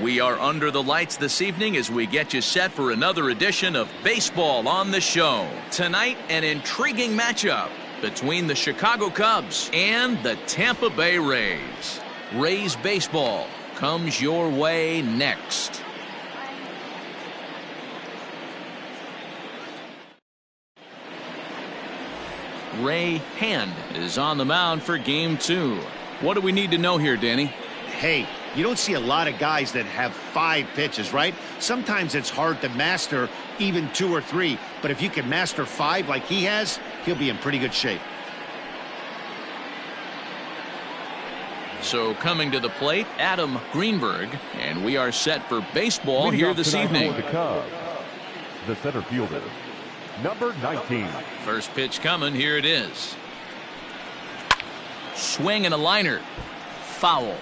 We are under the lights this evening as we get you set for another edition of Baseball on the Show. Tonight, an intriguing matchup between the Chicago Cubs and the Tampa Bay Rays. Rays baseball comes your way next. Ray Hand is on the mound for game 2. What do we need to know here, Danny? Hey, you don't see a lot of guys that have 5 pitches, right? Sometimes it's hard to master even 2 or 3, but if you can master 5 like he has, he'll be in pretty good shape. So coming to the plate, Adam Greenberg, and we are set for baseball here this evening. For the Cubs, the center fielder, number 19. First pitch coming, here it is. Swing and a liner. Foul.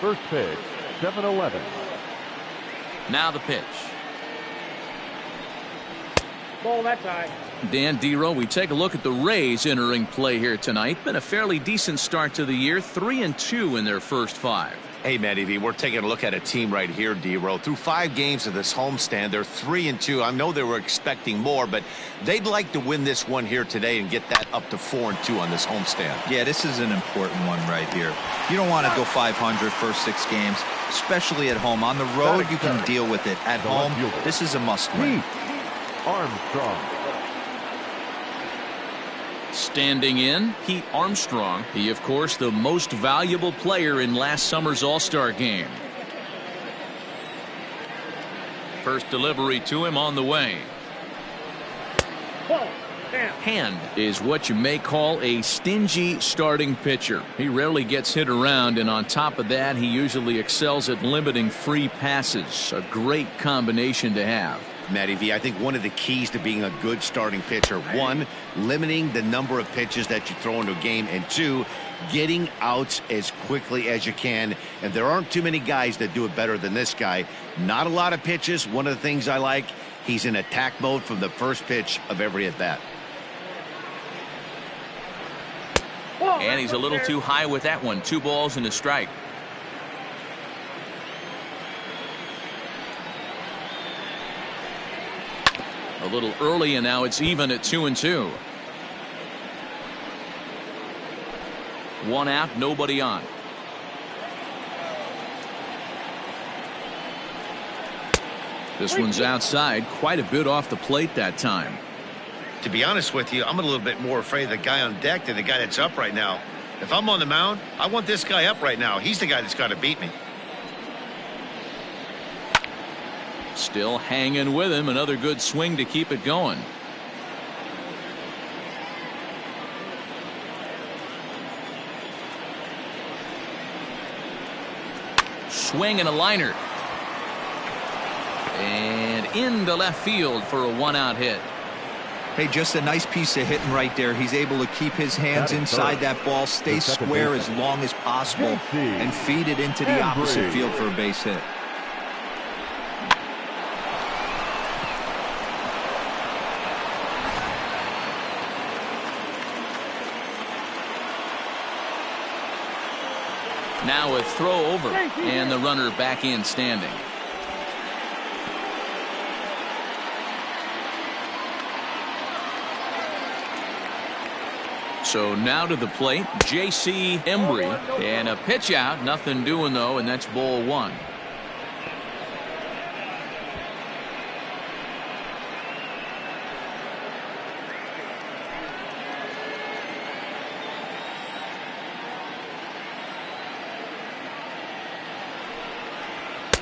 First pitch, 7-11. Now the pitch. Ball that time. Dan Dero, we take a look at the Rays entering play here tonight. Been a fairly decent start to the year, 3-2 in their first 5. Hey, Matty V, we're taking a look at a team right here, Dero. Through 5 games of this homestand, they're 3-2. I know they were expecting more, but they'd like to win this one here today and get that up to 4-2 on this homestand. Yeah, this is an important one right here. You don't want to go 500 first 6 games, especially at home. On the road, you can deal with it. At home, this is a must-win. Armstrong. Standing in, Pete Armstrong. He, of course, the most valuable player in last summer's All-Star game. First delivery to him on the way. Hand is what you may call a stingy starting pitcher. He rarely gets hit around, and on top of that, he usually excels at limiting free passes. A great combination to have. Matty V, I think one of the keys to being a good starting pitcher, 1, limiting the number of pitches that you throw into a game, and 2, getting outs as quickly as you can. And there aren't too many guys that do it better than this guy. Not a lot of pitches. One of the things I like, he's in attack mode from the first pitch of every at bat. And he's a little too high with that one. 2 balls and a strike. A little early, and now it's even at 2-2. 1 out, nobody on. This one's outside, quite a bit off the plate that time. To be honest with you, I'm a little bit more afraid of the guy on deck than the guy that's up right now. If I'm on the mound, I want this guy up right now. He's the guy that's got to beat me. Still hanging with him. Another good swing to keep it going. Swing and a liner. And into left field for a 1-out hit. Hey, just a nice piece of hitting right there. He's able to keep his hands inside that ball, stay square as long as possible, and feed it into the opposite field for a base hit. Now a throw over, and the runner back in standing. So now to the plate, J.C. Embry, and a pitch out, nothing doing though, and that's ball 1.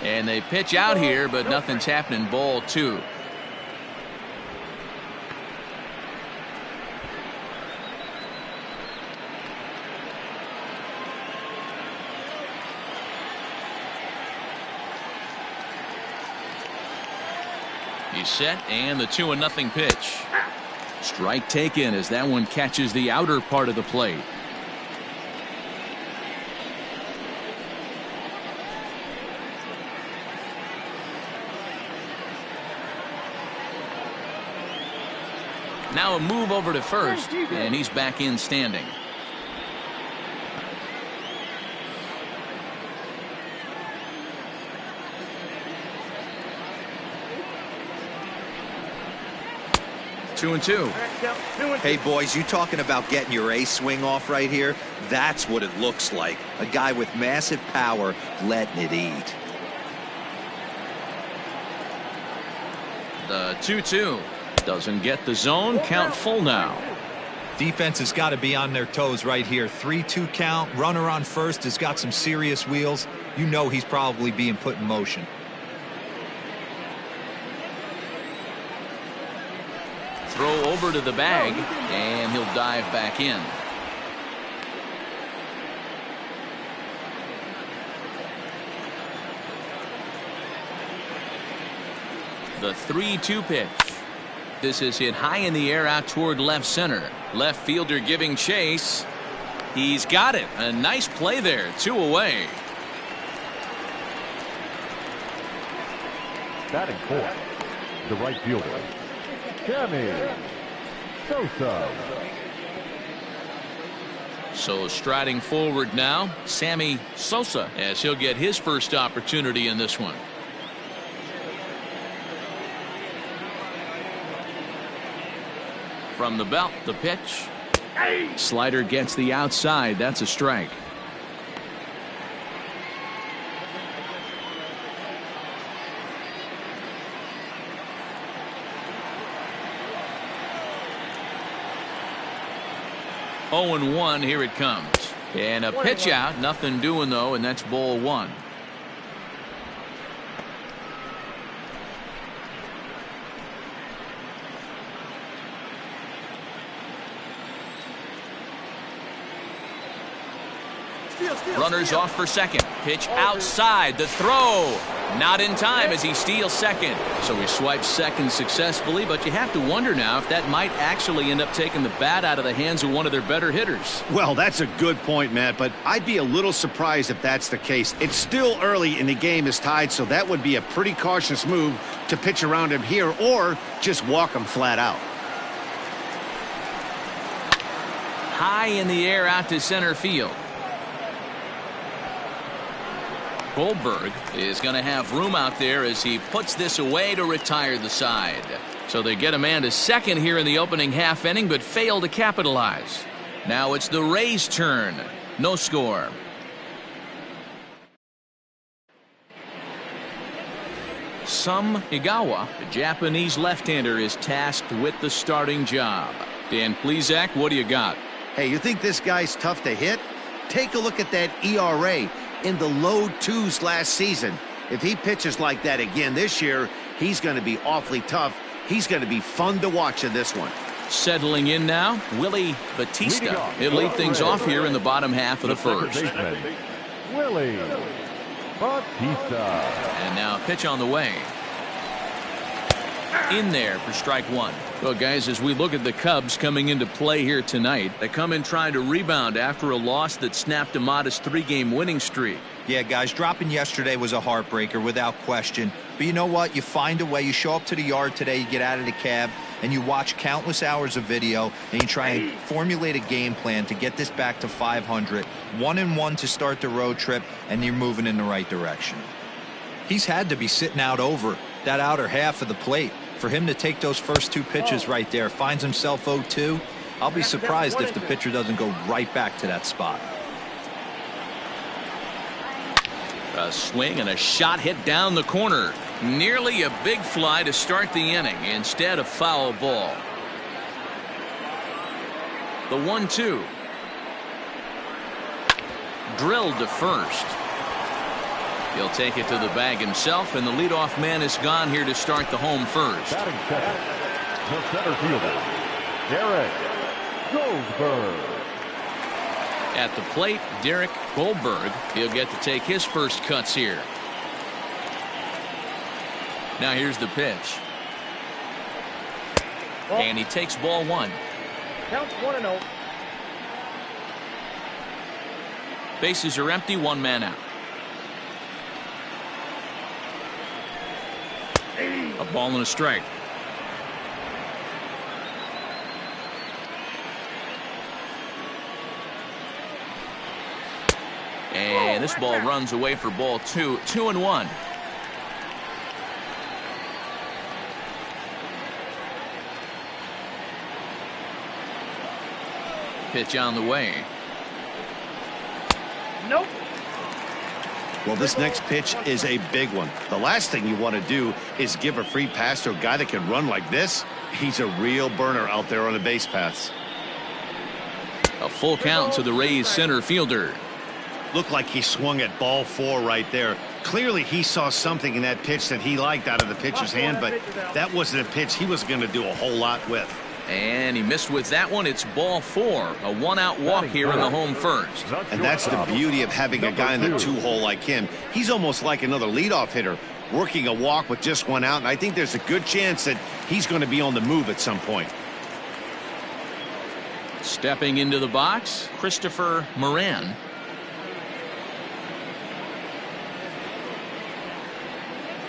And they pitch out here, but nothing's happening. Ball 2. He's set, and the 2-0 pitch. Strike taken as that one catches the outer part of the plate. Now a move over to first, and he's back in standing. Two and two. Hey, boys, you talking about getting your A swing off right here? That's what it looks like. A guy with massive power letting it eat. The 2-2 doesn't get the zone. Count full now. Defense has got to be on their toes right here. 3-2 count. Runner on first has got some serious wheels. You know he's probably being put in motion. Throw over to the bag, and he'll dive back in. The 3-2 pitch. This is hit high in the air out toward left center. Left fielder giving chase. He's got it. A nice play there. 2 away. Batting fourth, the right fielder, Sammy Sosa. So striding forward now, Sammy Sosa, as he'll get his first opportunity in this one. From the belt, the pitch. Slider gets the outside. That's a strike. Oh and 1, here it comes. And a pitch out, nothing doing though, and that's ball 1. Runners off for second. Pitch outside. The throw. Not in time as he steals second. So he swipes second successfully, but you have to wonder now if that might actually end up taking the bat out of the hands of one of their better hitters. Well, that's a good point, Matt, but I'd be a little surprised if that's the case. It's still early and the game is tied, so that would be a pretty cautious move to pitch around him here or just walk him flat out. High in the air out to center field. Goldberg is going to have room out there as he puts this away to retire the side. So they get a man to second here in the opening half inning, but fail to capitalize. Now it's the Rays' turn. No score. Sum Igawa, the Japanese left-hander, is tasked with the starting job. Dan Plesac, what do you got? Hey, you think this guy's tough to hit? Take a look at that ERA. In the low 2s last season. If he pitches like that again this year, he's going to be awfully tough. He's going to be fun to watch in this one. Settling in now, Willie Batista. He'll lead things off here in the bottom half of the first. Willie Batista. And now pitch on the way. In there for strike 1. Well, guys, as we look at the Cubs coming into play here tonight, they come in trying to rebound after a loss that snapped a modest 3-game winning streak. Yeah, guys, dropping yesterday was a heartbreaker without question. But you know what? You find a way. You show up to the yard today, you get out of the cab, and you watch countless hours of video, and you try and formulate a game plan to get this back to 500. 1-1 to start the road trip, and you're moving in the right direction. He's had to be sitting out over that outer half of the plate. For him to take those first 2 pitches right there, finds himself 0-2. I'll be surprised if the pitcher doesn't go right back to that spot. A swing and a shot hit down the corner. Nearly a big fly to start the inning. Instead, a foul ball. The 1-2. Drilled to first. He'll take it to the bag himself, and the leadoff man is gone here to start the home first. Batting second, the center fielder, Derek Goldberg. At the plate, Derek Goldberg. He'll get to take his first cuts here. Now here's the pitch. And he takes ball 1. Counts 1-0. Bases are empty, 1 man out. A ball and a strike. And this ball runs away for ball 2, 2-1. Pitch on the way. Nope. Well, this next pitch is a big one. The last thing you want to do is give a free pass to a guy that can run like this. He's a real burner out there on the base paths. A full count to the Rays center fielder. Looked like he swung at ball 4 right there. Clearly he saw something in that pitch that he liked out of the pitcher's hand, but that wasn't a pitch he was going to do a whole lot with. And he missed with that one. It's ball 4. A 1-out walk here in the home first. And that's the beauty of having a guy in the 2-hole like him. He's almost like another leadoff hitter, working a walk with just 1 out, and I think there's a good chance that he's going to be on the move at some point. Stepping into the box, Christopher Moran.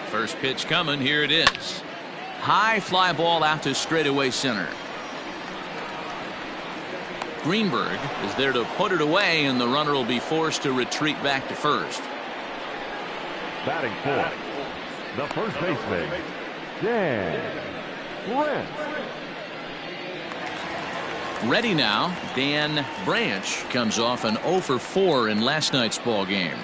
First pitch coming. Here it is. High fly ball out to straightaway center. Greenberg is there to put it away, and the runner will be forced to retreat back to first. Batting fourth, the first baseman, Dan Branch. Ready now, Dan Branch comes off an 0 for 4 in last night's ball game.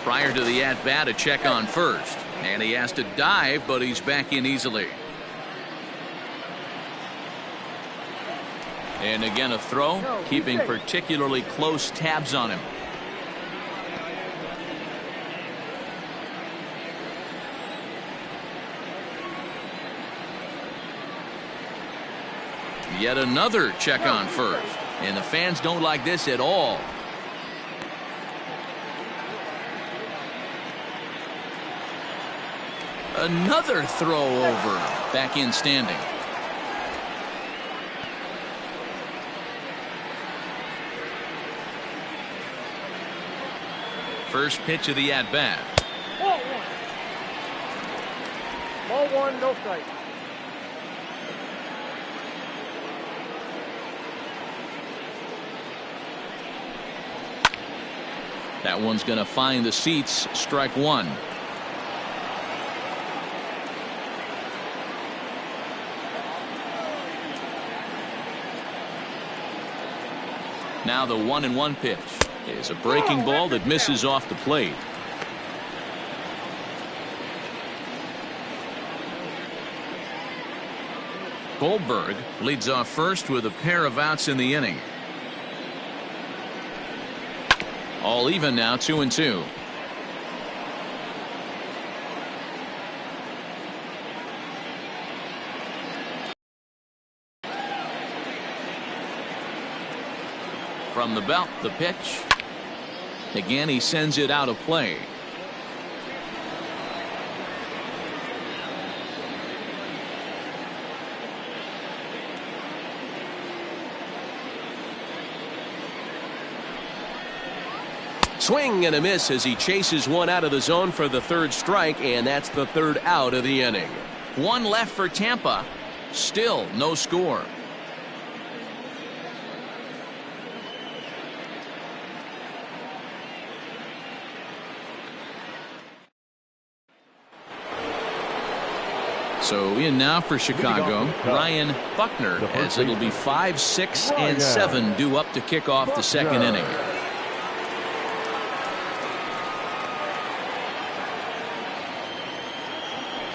Prior to the at-bat, a check on first, and he has to dive, but he's back in easily. And again a throw, keeping particularly close tabs on him. Yet another check on first, and the fans don't like this at all. Another throw over, back in standing. First pitch of the at-bat. Ball 1. Ball 1, no strike. That one's going to find the seats. Strike 1. Now the 1-1 pitch is a breaking ball that misses off the plate. Goldberg leads off first with a pair of outs in the inning. All even now, 2-2. From the belt, the pitch. Again, he sends it out of play. Swing and a miss as he chases one out of the zone for the third strike, and that's the third out of the inning. One left for Tampa. Still no score. So in now for Chicago, Ryan Buckner, as it'll be 5, 6, and 7 due up to kick off the second inning.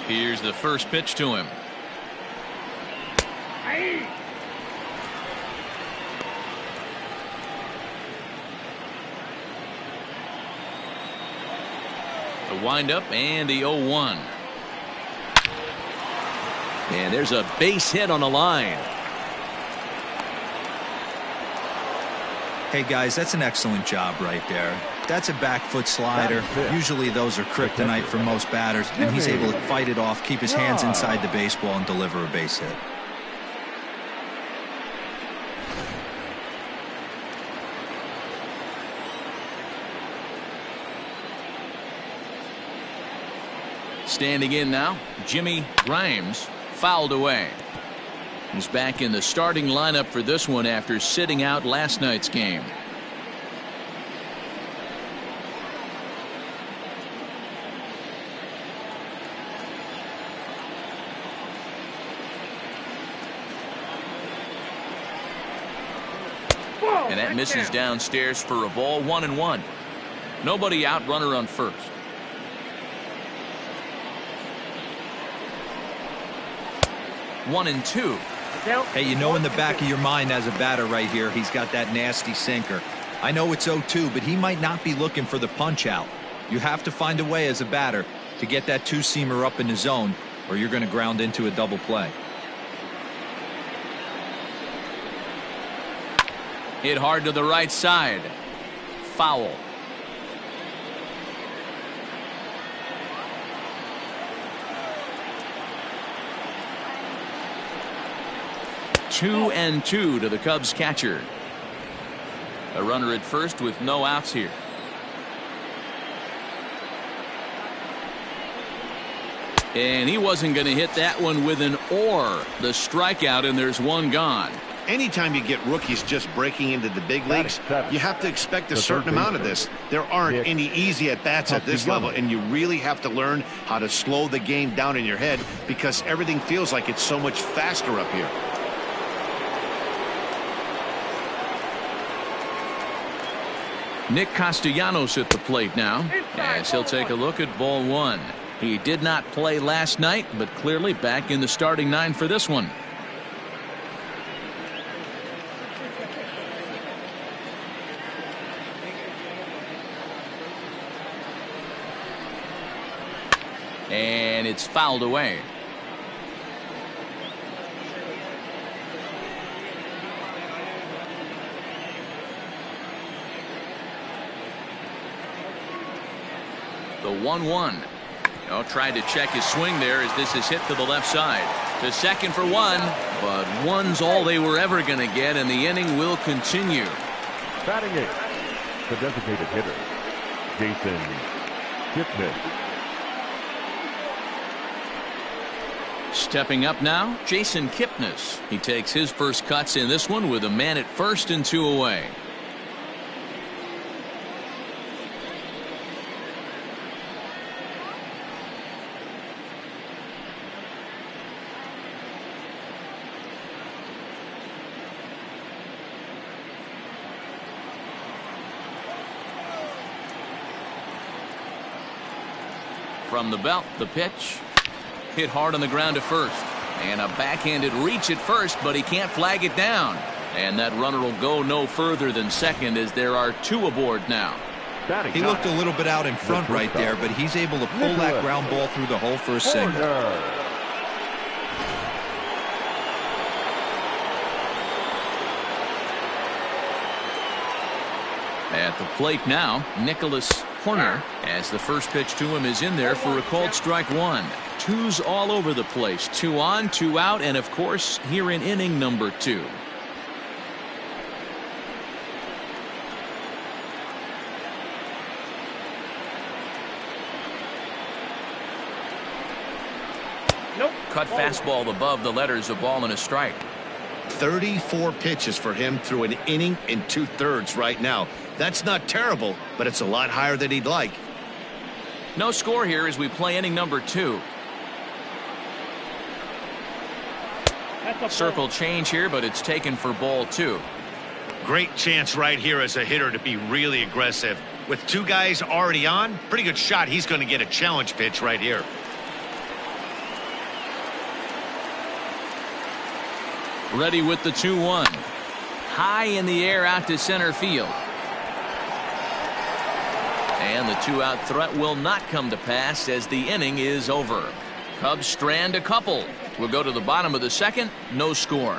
Here's the first pitch to him. The windup and the 0-1. And there's a base hit on the line. Hey guys, that's an excellent job right there. That's a back foot slider. Usually those are kryptonite for most batters, and he's able to fight it off, keep his hands inside the baseball, and deliver a base hit. Standing in now, Jimmy Grimes. Fouled away. He's back in the starting lineup for this one after sitting out last night's game. And that misses downstairs for a ball. 1-1. Nobody out, runner on first. One and two. Hey, you know in the back of your mind as a batter right here, he's got that nasty sinker. I know it's 0-2, but he might not be looking for the punch out. You have to find a way as a batter to get that two-seamer up in the zone, or you're going to ground into a double play. Hit hard to the right side. Foul. Two and two to the Cubs catcher. A runner at first with no outs here. And he wasn't going to hit that one with an or. The strikeout, and there's one gone. Anytime you get rookies just breaking into the big leagues, you have to expect a certain amount of this. There aren't any easy at-bats at this level, and you really have to learn how to slow the game down in your head because everything feels like it's so much faster up here. Nick Castellanos at the plate now, as he'll take a look at ball one. He did not play last night, but clearly back in the starting nine for this one. And it's fouled away. The 1-1. Oh, tried to check his swing there as this is hit to the left side. To second for one, but one's all they were ever going to get, and the inning will continue. Batting eighth, the designated hitter, Jason Kipnis. Stepping up now, Jason Kipnis. He takes his first cuts in this one with a man at first and two away. From the belt, the pitch. Hit hard on the ground to first. And a backhanded reach at first, but he can't flag it down. And that runner will go no further than second as there are two aboard now. He looked a little bit out in front right there, but he's able to pull that ground ball through the hole for a single. At the plate now, Nicholas Horner, as the first pitch to him is in there for a called strike one. Twos all over the place. 2 on, 2 out, and of course here in inning number 2. Cut fastball above the letters, a ball and a strike. 34 pitches for him through an inning and 2/3 right now. That's not terrible, but it's a lot higher than he'd like. No score here as we play inning number 2. Circle change here, but it's taken for ball 2. Great chance right here as a hitter to be really aggressive. With 2 guys already on, pretty good shot he's going to get a challenge pitch right here. Ready with the 2-1. High in the air out to center field. And the 2-out threat will not come to pass as the inning is over. Cubs strand a couple. We'll go to the bottom of the second. No score.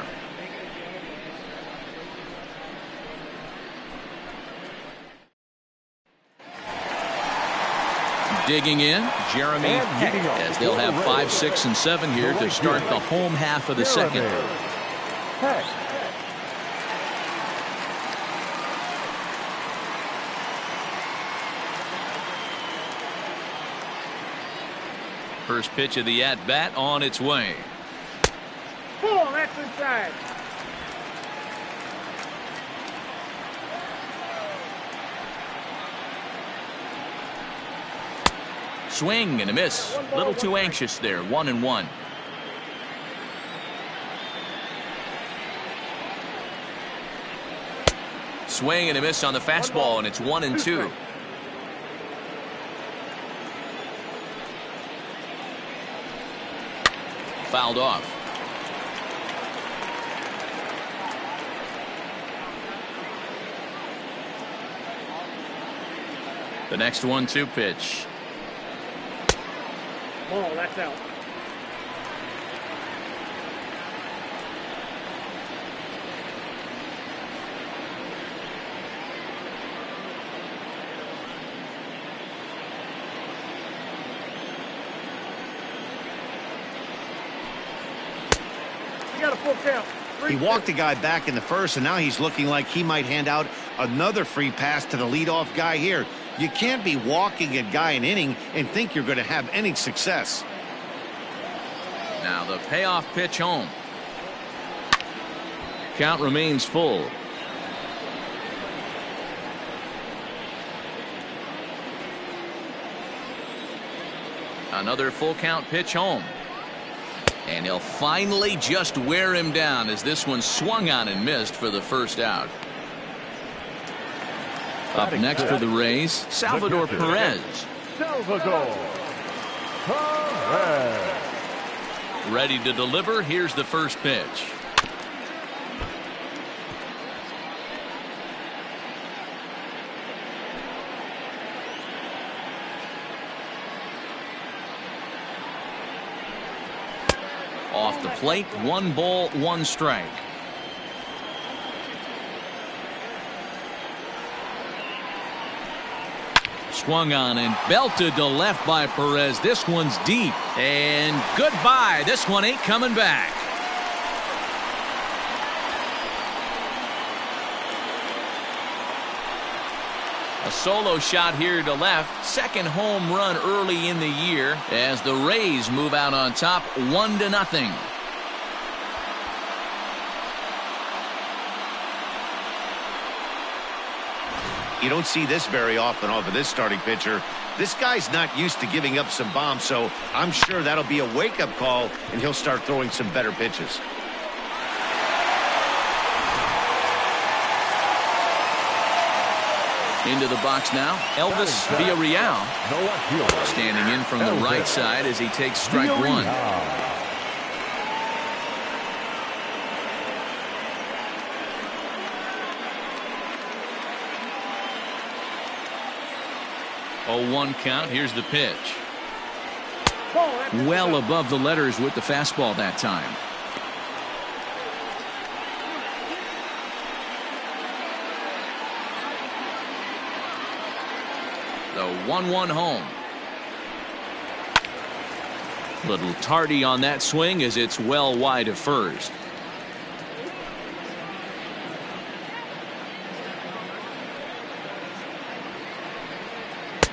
Digging in, Jeremy Heck, as they'll have 5, 6, and 7 here to start the home half of the second. First pitch of the at-bat on its way. That's inside. Swing and a miss. A little too anxious there. 1-1. Swing and a miss on the fastball, and it's 1-2. Fouled off. The next 1-2 pitch. Ball, that's out. You got a full count. He walked the guy back in the first, and now he's looking like he might hand out another free pass to the leadoff guy here. You can't be walking a guy an inning and think you're going to have any success. Now the payoff pitch home. Count remains full. Another full count pitch home. And he'll finally just wear him down as this one swung on and missed for the first out. Up next for the Rays, Salvador Perez. Salvador Perez. Ready to deliver. Here's the first pitch. Off the plate, 1 ball, 1 strike. Swung on and belted to left by Perez. This one's deep. And goodbye. This one ain't coming back. A solo shot here to left. Second home run early in the year as the Rays move out on top 1-0. You don't see this very often off of this starting pitcher. This guy's not used to giving up some bombs, so I'm sure that'll be a wake-up call, and he'll start throwing some better pitches. Into the box now, Elvis Villarreal standing in from the right side as he takes strike 1. Oh, 1 count. Here's the pitch. Well above the letters with the fastball that time. The 1-1 home. Little tardy on that swing as it's well wide of first.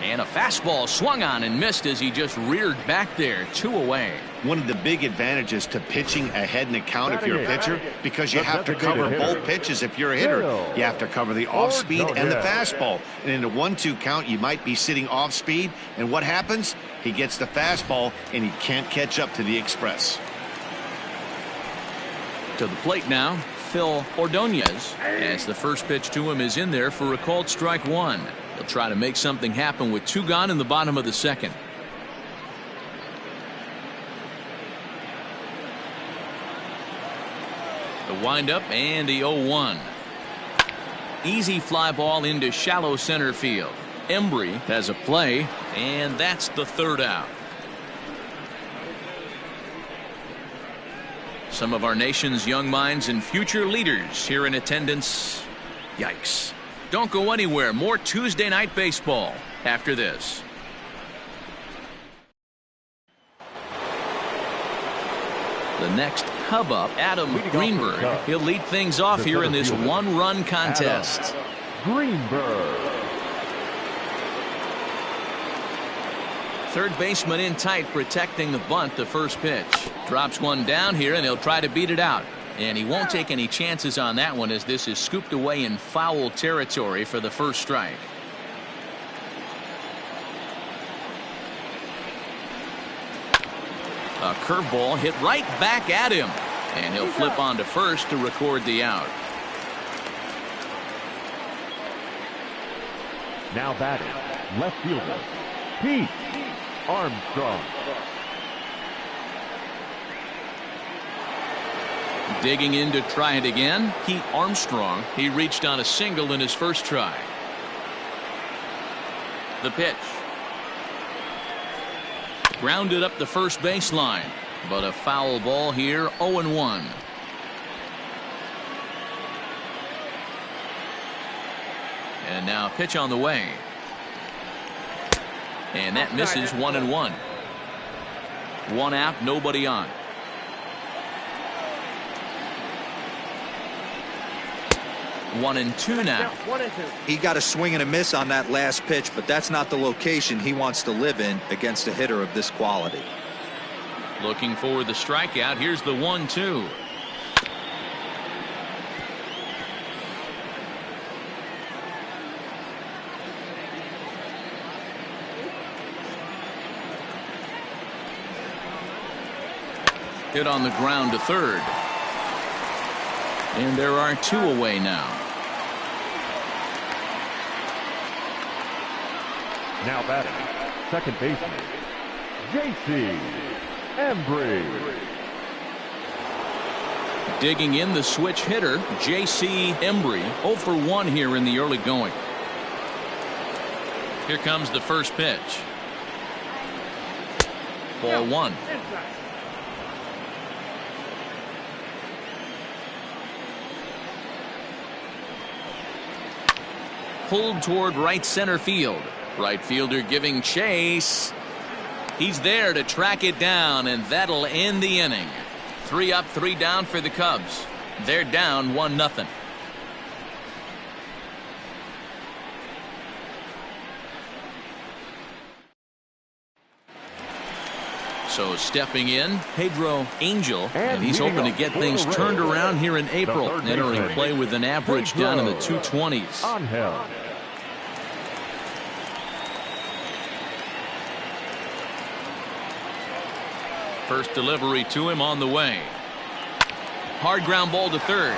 And a fastball swung on and missed as he just reared back there. 2 away. One of the big advantages to pitching ahead in the count if you're a pitcher, because you have to cover both pitches if you're a hitter. You have to cover the off speed and the fastball. And in the 1-2 count, you might be sitting off speed. And what happens? He gets the fastball and he can't catch up to the express. To the plate now, Phil Ordonez, as the first pitch to him is in there for a called strike 1. He'll try to make something happen with 2 gone in the bottom of the second. The windup and the 0-1. Easy fly ball into shallow center field. Embry has a play, and that's the 3rd out. Some of our nation's young minds and future leaders here in attendance. Yikes. Don't go anywhere. More Tuesday Night Baseball after this. The next Cub up, Adam Greenberg. He'll lead things off here in this 1-run contest. Greenberg. Third baseman in tight, protecting the bunt. The first pitch drops one down here, and he'll try to beat it out. And he won't take any chances on that one, as this is scooped away in foul territory for the first strike. A curveball hit right back at him, and he'll flip on to first to record the out. Now batting, left fielder, Pete Armstrong. Digging in to try it again, Pete Armstrong. He reached on a single in his first try. The pitch. Grounded up the first baseline, but a foul ball here, 0-1. And now pitch on the way. And that misses, 1-1. One out, nobody on. One and two now. 1 and 2. He got a swing and a miss on that last pitch, but that's not the location he wants to live in against a hitter of this quality. Looking for the strikeout. Here's the 1-2. Hit on the ground to third. And there are two away now. Now batting, second baseman, J.C. Embry. Digging in, the switch hitter, J.C. Embry, 0 for 1 here in the early going. Here comes the first pitch. Ball 1. Pulled toward right center field. Right fielder giving chase. He's there to track it down, and that'll end the inning. 3 up, 3 down for the Cubs. They're down 1-0. So stepping in, Pedro Angel, and he's hoping to get things turned around here in April. Entering play with an average down in the 220s. Angel. First delivery to him on the way. Hard ground ball to third.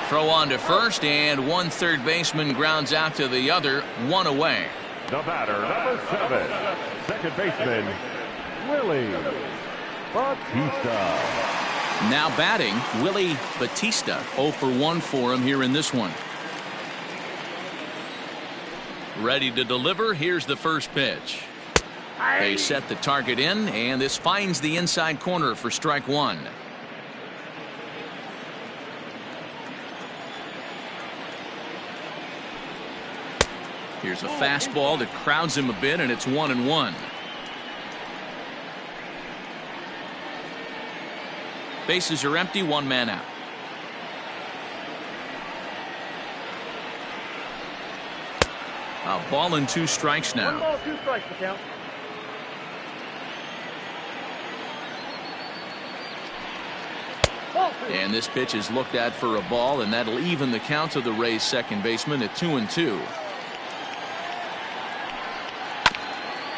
Throw on to first, and one third baseman grounds out to the other, 1 away. The batter, number 7, second baseman, Willie Batista. Now batting, Willie Batista. 0 for 1 for him here in this one. Ready to deliver. Here's the first pitch. They set the target in, and this finds the inside corner for strike 1. Here's a fastball that crowds him a bit, and it's 1-1. Bases are empty, 1 man out. A ball and 2 strikes now. 1 ball, 2 strikes to count. And this pitch is looked at for a ball, and that'll even the count of the Rays' second baseman at 2-2.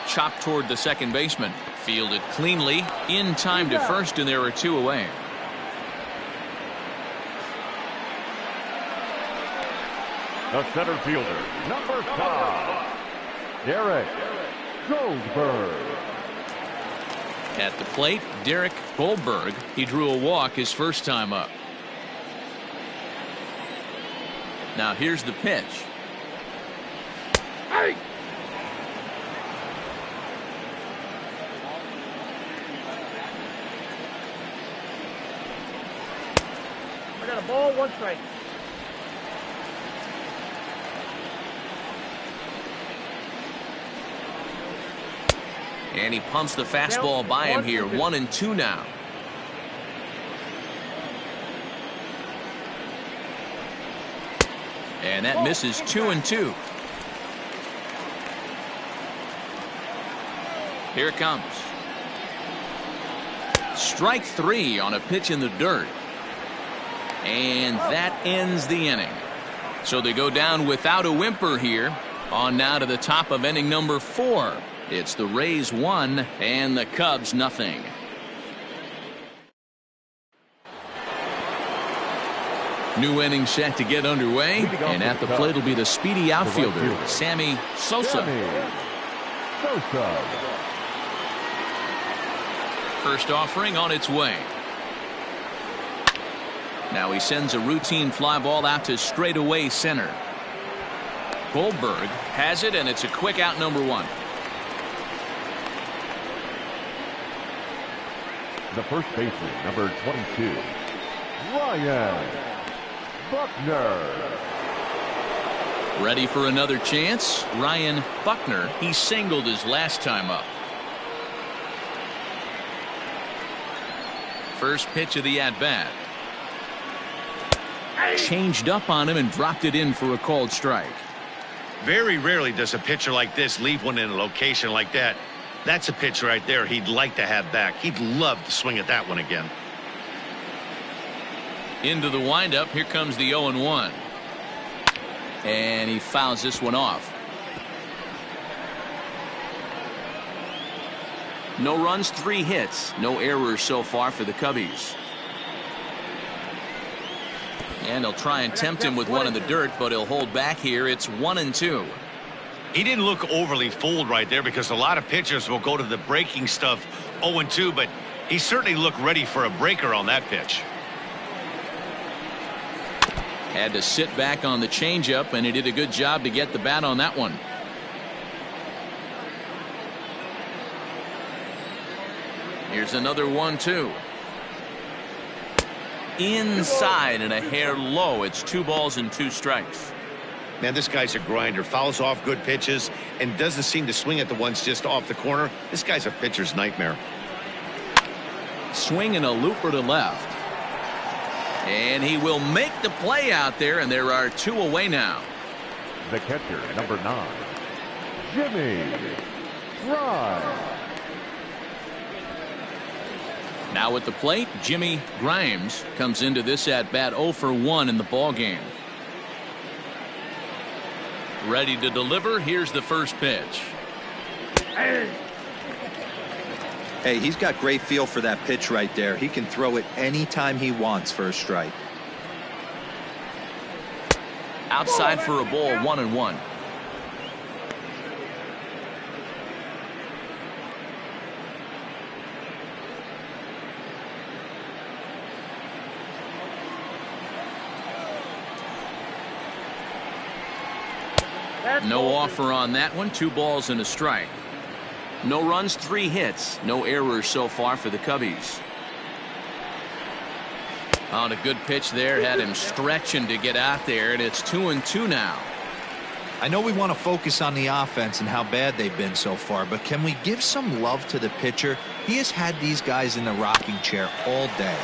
Chopped toward the second baseman. Fielded cleanly. In time to first, and there are 2 away. The center fielder, number 5, Derek Goldberg. At the plate, Derek Goldberg. He drew a walk his first time up. Now here's the pitch. Hey! I got a ball, 1 strike. And he pumps the fastball by him here. 1-2 now. And that misses. 2-2. Here it comes. Strike 3 on a pitch in the dirt. And that ends the inning. So they go down without a whimper here. On now to the top of inning number 4. It's the Rays 1 and the Cubs nothing. New inning set to get underway, and at the plate will be the speedy outfielder, Sammy Sosa. First offering on its way. Now he sends a routine fly ball out to straightaway center. Goldberg has it, and it's a quick out, number 1. The first baseman, number 22, Ryan Buckner. Ready for another chance. Ryan Buckner, he singled his last time up. First pitch of the at-bat. Changed up on him and dropped it in for a called strike. Very rarely does a pitcher like this leave one in a location like that. That's a pitch right there he'd like to have back. He'd love to swing at that one again. Into the windup. Here comes the 0-1. And he fouls this one off. No runs, 3 hits. No errors so far for the Cubbies. And they'll try and tempt him with one in the dirt, but he'll hold back here. It's 1-2. He didn't look overly fooled right there because a lot of pitchers will go to the breaking stuff 0-2, but he certainly looked ready for a breaker on that pitch. Had to sit back on the changeup, and he did a good job to get the bat on that one. Here's another 1-2. Inside and a hair low. It's 2 balls and 2 strikes. Man, this guy's a grinder. Fouls off good pitches and doesn't seem to swing at the ones just off the corner. This guy's a pitcher's nightmare. Swing and a looper to left. And he will make the play out there, and there are 2 away now. The catcher, number 9, Jimmy Grimes. Now at the plate, Jimmy Grimes comes into this at bat 0 for 1 in the ball game. Ready to deliver. Here's the first pitch. Hey, he's got great feel for that pitch right there. He can throw it anytime he wants for a strike. Outside for a ball, 1-1. No offer on that one. 2 balls and a strike. No runs, 3 hits. No errors so far for the Cubbies. On a good pitch there. Had him stretching to get out there, and it's 2-2 now. I know we want to focus on the offense and how bad they've been so far, but can we give some love to the pitcher? He has had these guys in the rocking chair all day.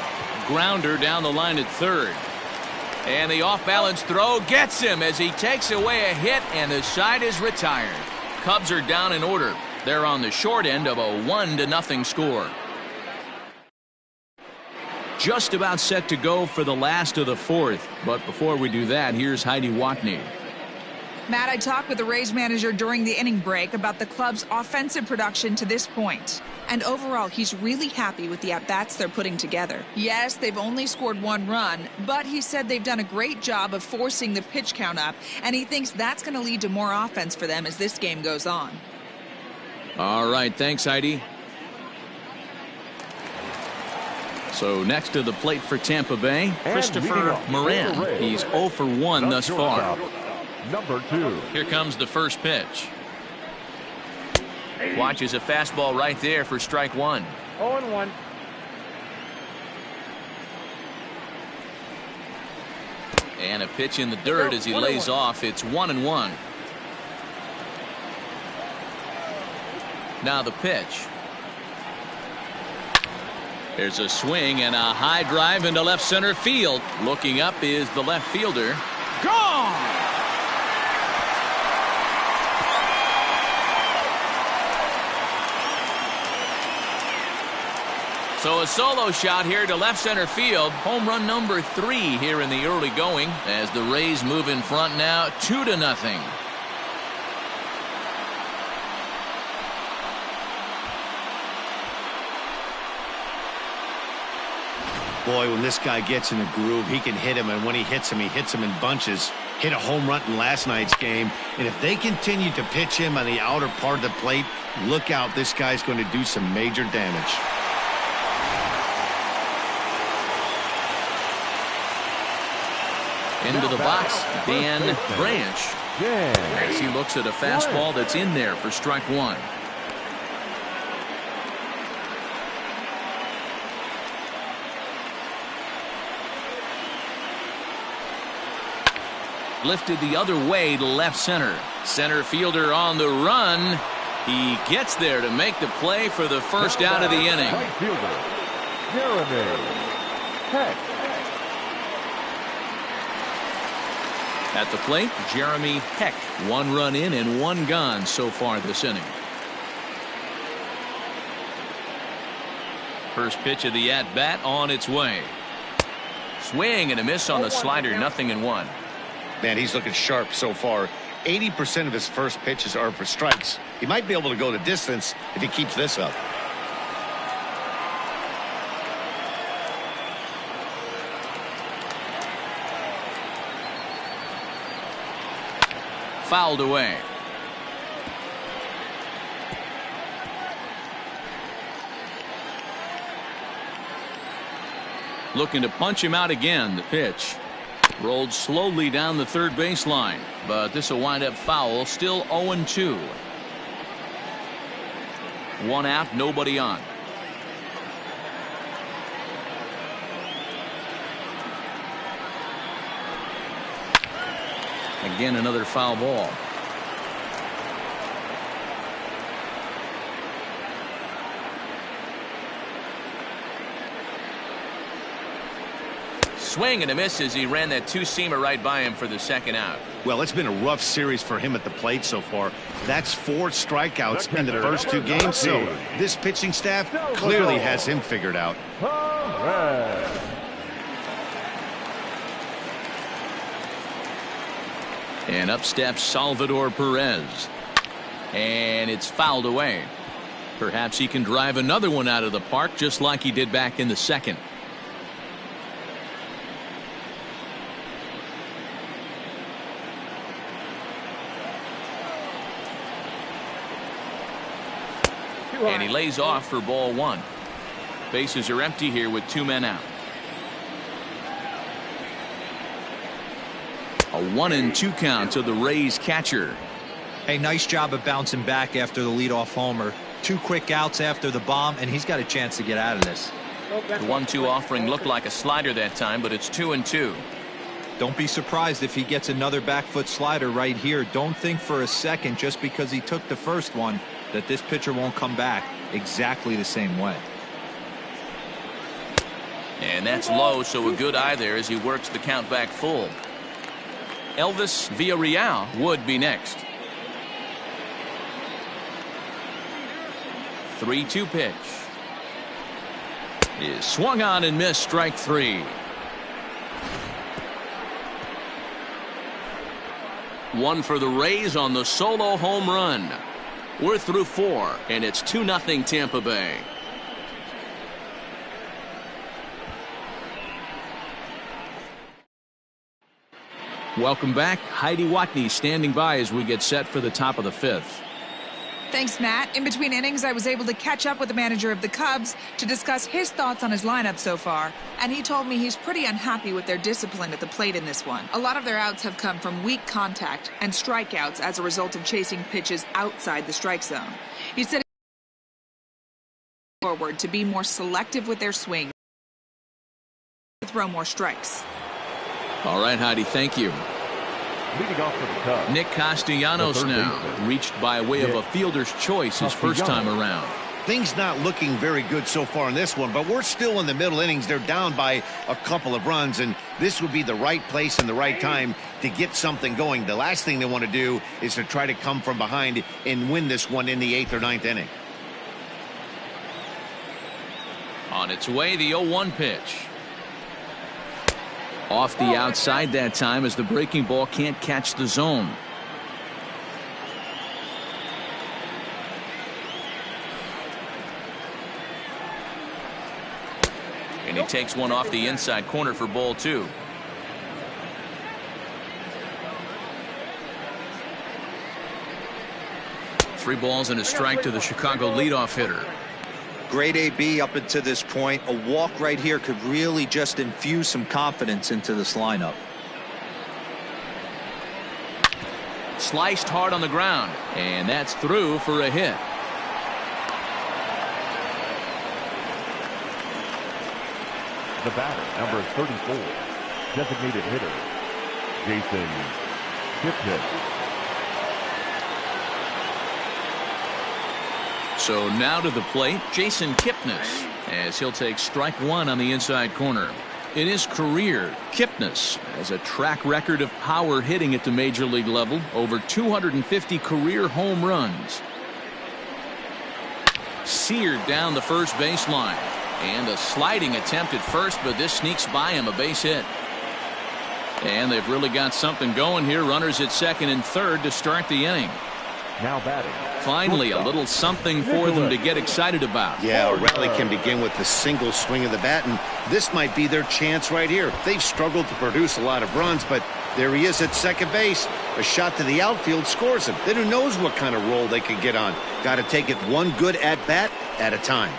Grounder down the line at third. And the off-balance throw gets him as he takes away a hit, and the side is retired. Cubs are down in order. They're on the short end of a 1-0 score. Just about set to go for the last of the 4th. But before we do that, here's Heidi Watney. Matt, I talked with the Rays manager during the inning break about the club's offensive production to this point. And overall, he's really happy with the at-bats they're putting together. Yes, they've only scored 1 run, but he said they've done a great job of forcing the pitch count up, and he thinks that's going to lead to more offense for them as this game goes on. All right, thanks, Heidi. So next to the plate for Tampa Bay, Christopher Moran. He's 0 for 1 thus far. Number 2. Here comes the first pitch. Watches a fastball right there for strike 1. 0-1. And a pitch in the dirt as he lays off. It's 1-1. Now the pitch. There's a swing and a high drive into left center field. Looking up is the left fielder. Gone! So a solo shot here to left center field. Home run number 3 here in the early going as the Rays move in front now 2-0. Boy, when this guy gets in a groove, he can hit him, and when he hits him in bunches. Hit a home run in last night's game, and if they continue to pitch him on the outer part of the plate, look out, this guy's going to do some major damage. Into the box, Dan Branch, as he looks at a fastball that's in there for strike 1. Lifted the other way to left center. Center fielder on the run. He gets there to make the play for the first out of the inning. Right fielder, Jeremy Heck. At the plate, Jeremy Heck. 1 run in and 1 gone so far this inning. First pitch of the at-bat on its way. Swing and a miss on the slider, 0-1. Man, he's looking sharp so far. 80% of his first pitches are for strikes. He might be able to go the distance if he keeps this up. Fouled away. Looking to punch him out again. The pitch rolled slowly down the third baseline, but this will wind up foul. Still 0-2. 1 out, nobody on. Again, another foul ball. Swing and a miss as he ran that 2-seamer right by him for the second out. Well, it's been a rough series for him at the plate so far. That's 4 strikeouts in the first 2 games, so this pitching staff clearly has him figured out. And up steps Salvador Perez. And it's fouled away. Perhaps he can drive another one out of the park just like he did back in the second. And he lays off for ball 1. Bases are empty here with 2 men out. A 1-2 count to the Rays catcher. Hey, nice job of bouncing back after the leadoff homer. 2 quick outs after the bomb, and he's got a chance to get out of this. The 1-2 offering looked like a slider that time, but it's 2-2. Don't be surprised if he gets another back foot slider right here. Don't think for a second, just because he took the first one, that this pitcher won't come back exactly the same way. And that's low, so a good eye there as he works the count back full. Elvis Villarreal would be next. 3-2 pitch is swung on and missed, strike 3. One for the Rays on the solo home run. We're through 4, and it's 2-0 Tampa Bay. Welcome back. Heidi Watney standing by as we get set for the top of the 5th. Thanks, Matt. In between innings, I was able to catch up with the manager of the Cubs to discuss his thoughts on his lineup so far. And he told me he's pretty unhappy with their discipline at the plate in this one. A lot of their outs have come from weak contact and strikeouts as a result of chasing pitches outside the strike zone. He said forward to be more selective with their swing, throw more strikes. All right, Heidi, thank you. Leading off for the Cubs, Nick Castellanos now reached by way of a fielder's choice his first time around. Things not looking very good so far in this one, but we're still in the middle innings. They're down by a couple of runs, and this would be the right place and the right time to get something going. The last thing they want to do is to try to come from behind and win this one in the 8th or 9th inning. On its way, the 0-1 pitch. Off the outside that time as the breaking ball can't catch the zone. And he takes one off the inside corner for ball 2. Three balls and a strike to the Chicago leadoff hitter. Great AB up until this point. A walk right here could really just infuse some confidence into this lineup. Sliced hard on the ground, and that's through for a hit. The batter, number 34, designated hitter, Jason-JP. So now to the plate, Jason Kipnis, as he'll take strike 1 on the inside corner. In his career, Kipnis has a track record of power hitting at the major league level, over 250 career home runs. Seared down the first baseline, and a sliding attempt at first, but this sneaks by him, a base hit. And they've really got something going here. Runners at second and third to start the inning. Now batting. Finally, a little something for them to get excited about. Yeah, a rally can begin with the single swing of the bat, and this might be their chance right here. They've struggled to produce a lot of runs, but there he is at second base. A shot to the outfield scores him. Then who knows what kind of roll they could get on. Got to take it one good at-bat at a time.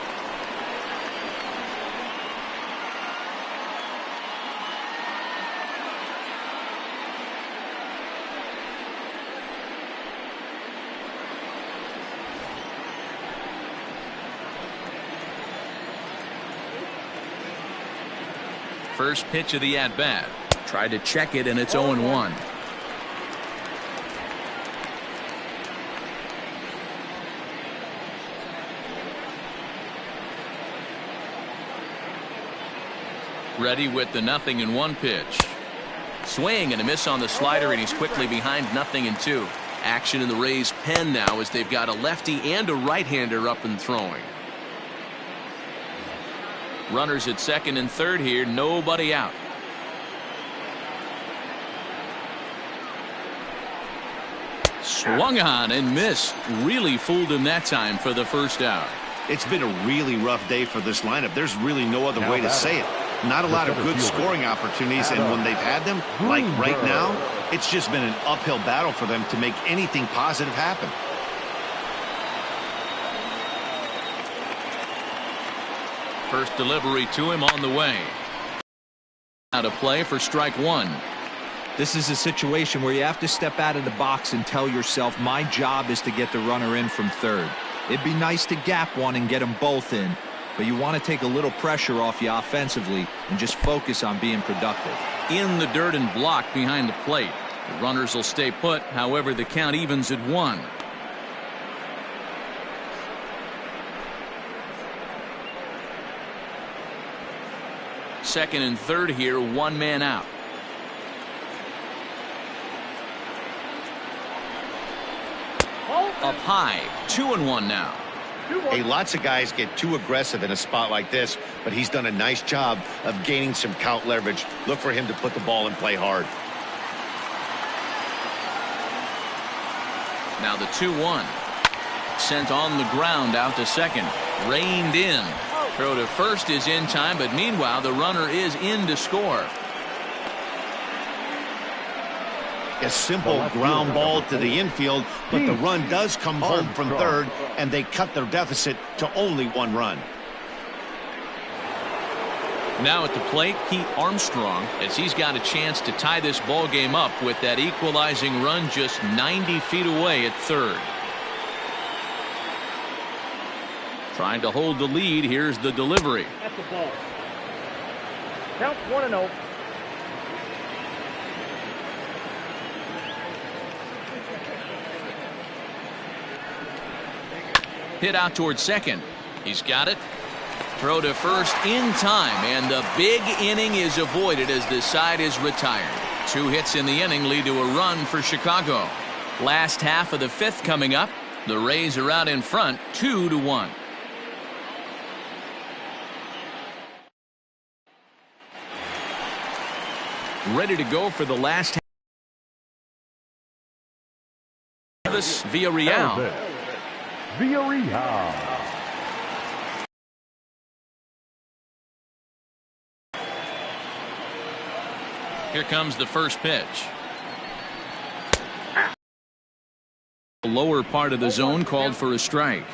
First pitch of the at-bat. Tried to check it, and it's 0-1. Ready with the 0-1 pitch. Swing and a miss on the slider, and he's quickly behind 0-2. Action in the Rays' pen now as they've got a lefty and a right-hander up and throwing. Runners at second and third here, nobody out. Swung on and missed. Really fooled him that time for the first out. It's been a really rough day for this lineup. There's really no other way to say it. Not a lot of good scoring opportunities, and when they've had them, like right now, it's just been an uphill battle for them to make anything positive happen. First delivery to him on the way. Out of play for strike 1. This is a situation where you have to step out of the box and tell yourself, my job is to get the runner in from third. It'd be nice to gap one and get them both in, but you want to take a little pressure off you offensively and just focus on being productive. In the dirt and blocked behind the plate. The runners will stay put. However, the count evens at 1. Second and third here, one man out. Up high, 2-1 now. Hey, lots of guys get too aggressive in a spot like this, but he's done a nice job of gaining some count leverage. Look for him to put the ball in play hard. Now the 2-1. Sent on the ground out to second. Reined in. Throw to first is in time, but meanwhile the runner is in to score. A simple ground ball to the infield, but the run does come home from third, and they cut their deficit to only 1 run. Now at the plate, Pete Armstrong, as he's got a chance to tie this ball game up with that equalizing run just 90 feet away at third. Trying to hold the lead. Here's the delivery. That's the ball. Count 1-0. Hit out towards second. He's got it. Throw to first in time, and the big inning is avoided as this side is retired. 2 hits in the inning lead to a run for Chicago. Last half of the 5th coming up. The Rays are out in front, 2-1. ready to go for the last half. Villarreal. Villarreal. Here comes the first pitch. The lower part of the zone called for a strike.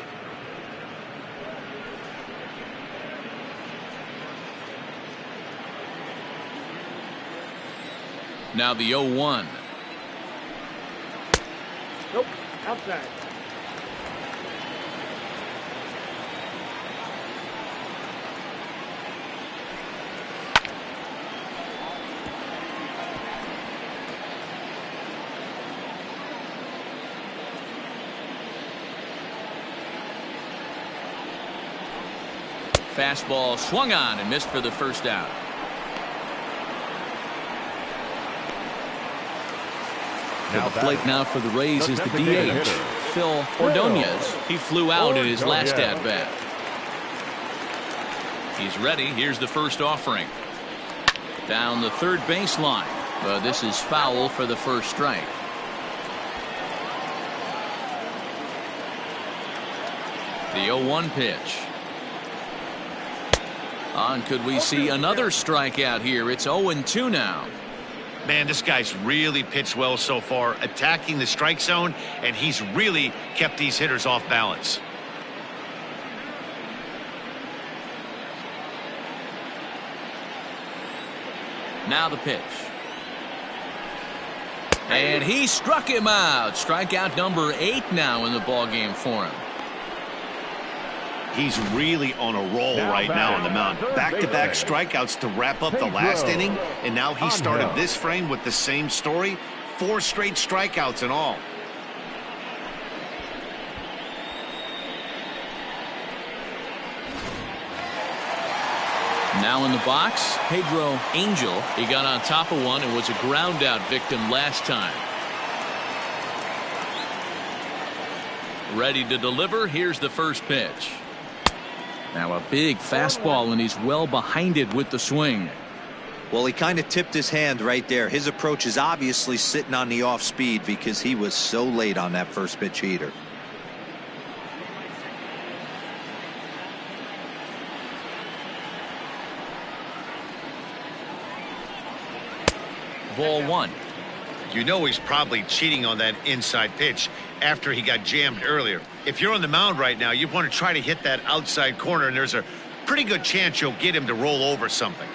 Now the 0-1. Nope, outside. Fastball swung on and missed for the first out. Now the plate now for the Rays is the DH, Phil Ordonez. He flew out in his last at-bat. He's ready. Here's the first offering. Down the third baseline. But this is foul for the first strike. The 0-1 pitch. And could we see another strikeout here? It's 0-2 now. Man, this guy's really pitched well so far, attacking the strike zone, and he's really kept these hitters off balance. Now the pitch. And he struck him out. Strikeout number 8 now in the ballgame for him. He's really on a roll right now on the mound. Back-to-back strikeouts to wrap up the last inning, and now he started this frame with the same story. 4 straight strikeouts in all. Now in the box, Pedro Angel. He got on top of one and was a ground-out victim last time. Ready to deliver. Here's the first pitch. Now a big fastball, and he's well behind it with the swing. Well, he kind of tipped his hand right there. His approach is obviously sitting on the off speed because he was so late on that first pitch heater. Ball 1. You know he's probably cheating on that inside pitch after he got jammed earlier. If you're on the mound right now, you want to try to hit that outside corner, and there's a pretty good chance you'll get him to roll over something.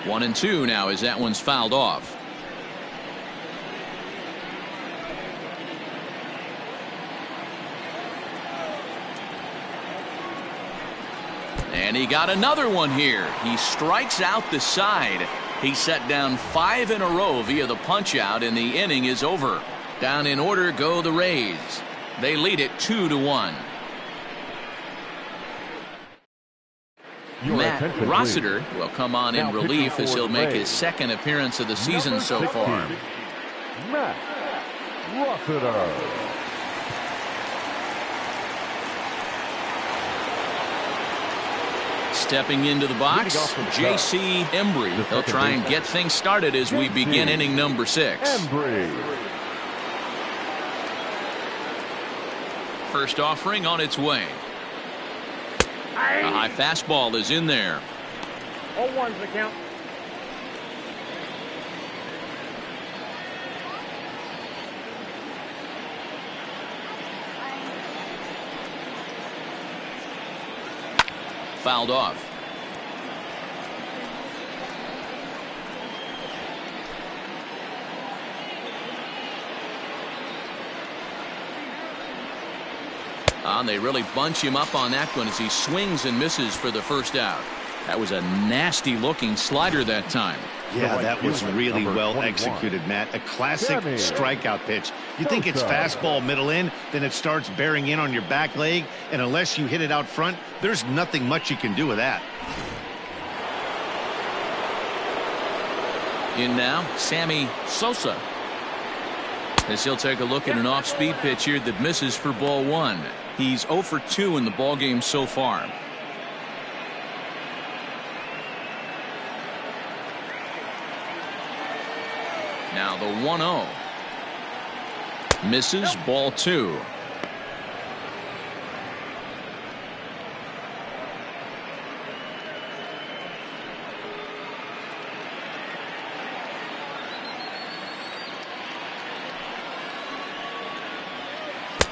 1-2 now as that one's fouled off. And he got another one here. He strikes out the side. He set down 5 in a row via the punch-out, and the inning is over. Down in order go the Rays. They lead it 2-1. Matt Rossiter will come on in relief as he'll make his second appearance of the season so far. Matt Rossiter. Stepping into the box, J.C. Embry. He'll try and get things started as we begin inning number 6. First offering on its way. A high fastball is in there. 0-1's the count. Fouled off. And they really bunch him up on that one as he swings and misses for the first out. That was a nasty looking slider that time. Yeah, that was really well executed, Matt. A classic strikeout pitch. You think it's fastball middle in, then it starts bearing in on your back leg, and unless you hit it out front, there's nothing much you can do with that. In now, Sammy Sosa. As he'll take a look at an off-speed pitch here that misses for ball 1. He's 0 for 2 in the ballgame so far. Now the 1-0. Misses, ball 2.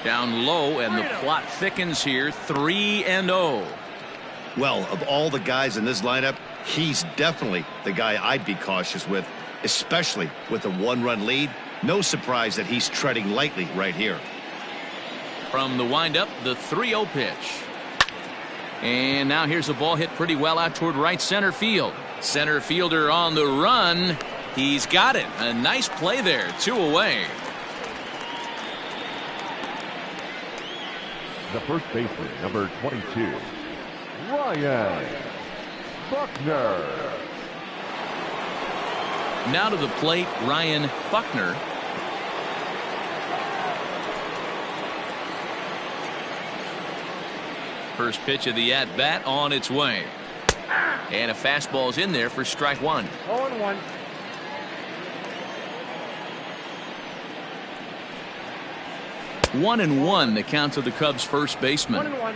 Down low, and the plot thickens here. 3-0. Well, of all the guys in this lineup, he's definitely the guy I'd be cautious with, especially with a 1-run lead. No surprise that he's treading lightly right here. From the windup, the 3-0 pitch. And now here's a ball hit pretty well out toward right center field. Center fielder on the run. He's got it. A nice play there. 2 away. The first baseman, number 22, Ryan Buckner. Now to the plate, Ryan Buckner. First pitch of the at-bat on its way. And a fastball's in there for strike 1. 0-1. One and one, the count to the Cubs' first baseman. 1-1.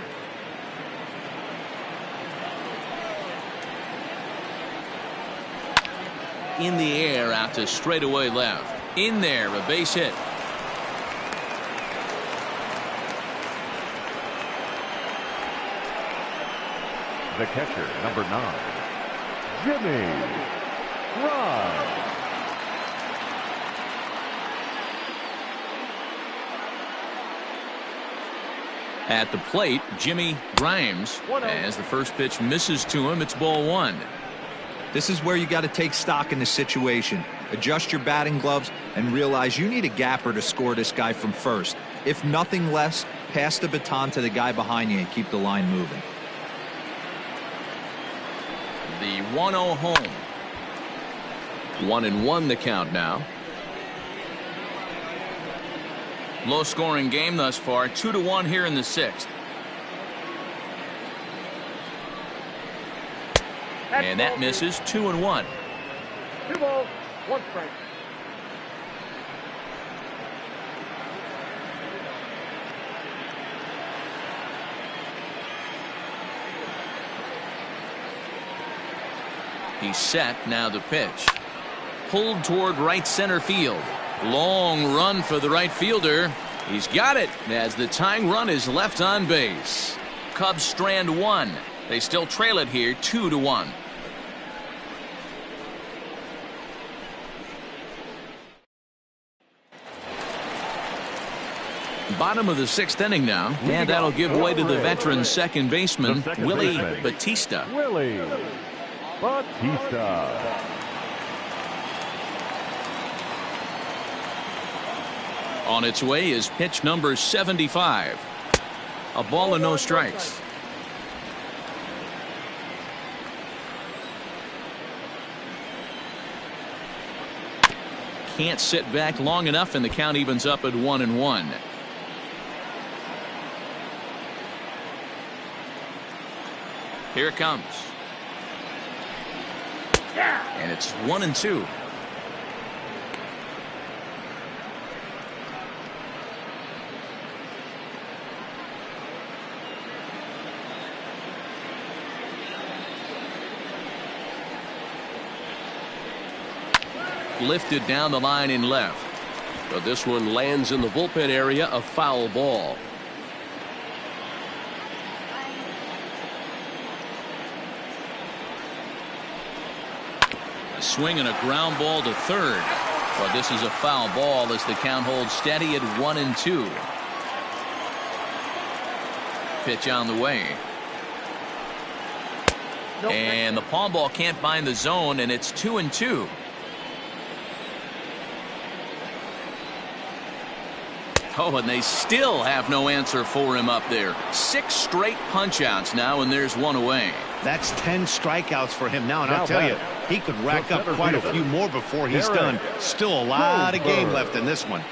In the air out to straightaway left. In there, a base hit. The catcher, number 9, Jimmy Ryan. At the plate, Jimmy Grimes, as the first pitch misses to him. It's ball 1. This is where you got to take stock in the situation. Adjust your batting gloves and realize you need a gapper to score this guy from first. If nothing less, pass the baton to the guy behind you and keep the line moving. The 1-0 home. 1-1 the count now. Low scoring game thus far. 2-1 here in the 6th. And that misses. 2-1. 2 balls, 1 strike. He's set. Now the pitch. Pulled toward right center field. Long run for the right fielder. He's got it as the tying run is left on base. Cubs strand 1. They still trail it here 2-1. Bottom of the 6th inning now, and that'll give way to the veteran second baseman, Willie Batista. Willie Batista. On its way is pitch number 75. A ball and no strikes. Can't sit back long enough, and the count evens up at 1-1. Here it comes. And it's 1-2. Lifted down the line in left. But this one lands in the bullpen area, a foul ball. A swing and a ground ball to third. But this is a foul ball as the count holds steady at 1-2. Pitch on the way. And the palm ball can't find the zone, and it's 2-2. Oh, and they still have no answer for him up there. 6 straight punch-outs now, and there's 1 away. That's 10 strikeouts for him now, and I'll tell you, he could rack up quite a few more before he's done. Still a lot of game left in this one.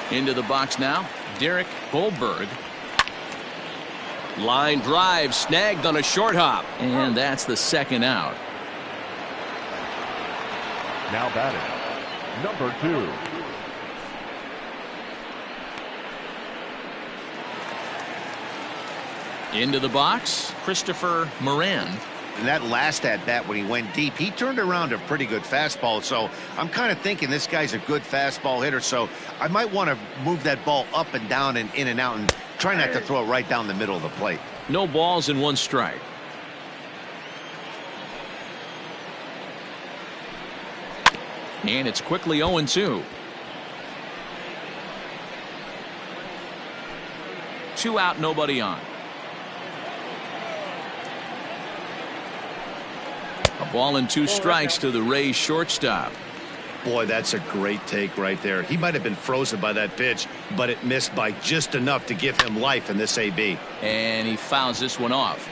Into the box now, Derek Goldberg. Line drive snagged on a short hop. And that's the second out. Now batting, number 2. Into the box, Christopher Moran. And that last at-bat when he went deep, he turned around a pretty good fastball. So I'm kind of thinking this guy's a good fastball hitter. So I might want to move that ball up and down and in and out and try not to throw it right down the middle of the plate. No balls and 1 strike. And it's quickly 0-2. 2 out, nobody on. A ball and 2 strikes to the Rays shortstop. Boy, that's a great take right there. He might have been frozen by that pitch, but it missed by just enough to give him life in this AB. And he fouls this one off.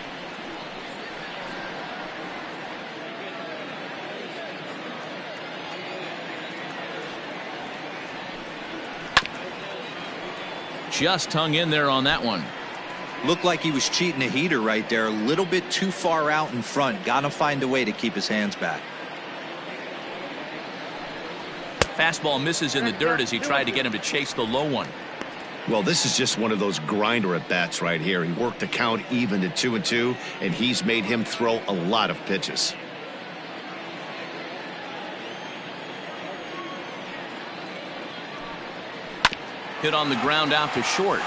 Just hung in there on that one. Looked like he was cheating a heater right there. A little bit too far out in front. Got to find a way to keep his hands back. Fastball misses in the dirt as he tried to get him to chase the low one. Well, this is just one of those grinder at bats right here. He worked the count even to 2-2, and he's made him throw a lot of pitches. Hit on the ground out to short.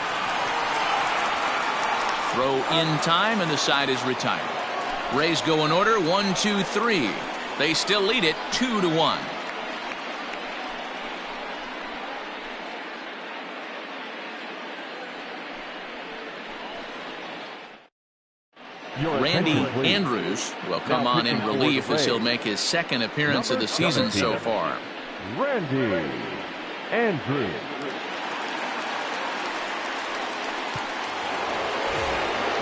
Throw in time, and the side is retired. Rays go in order, 1, 2, 3. They still lead it 2-1. Randy Andrews will come on in relief as he'll make his second appearance of the season so far. Randy Andrews.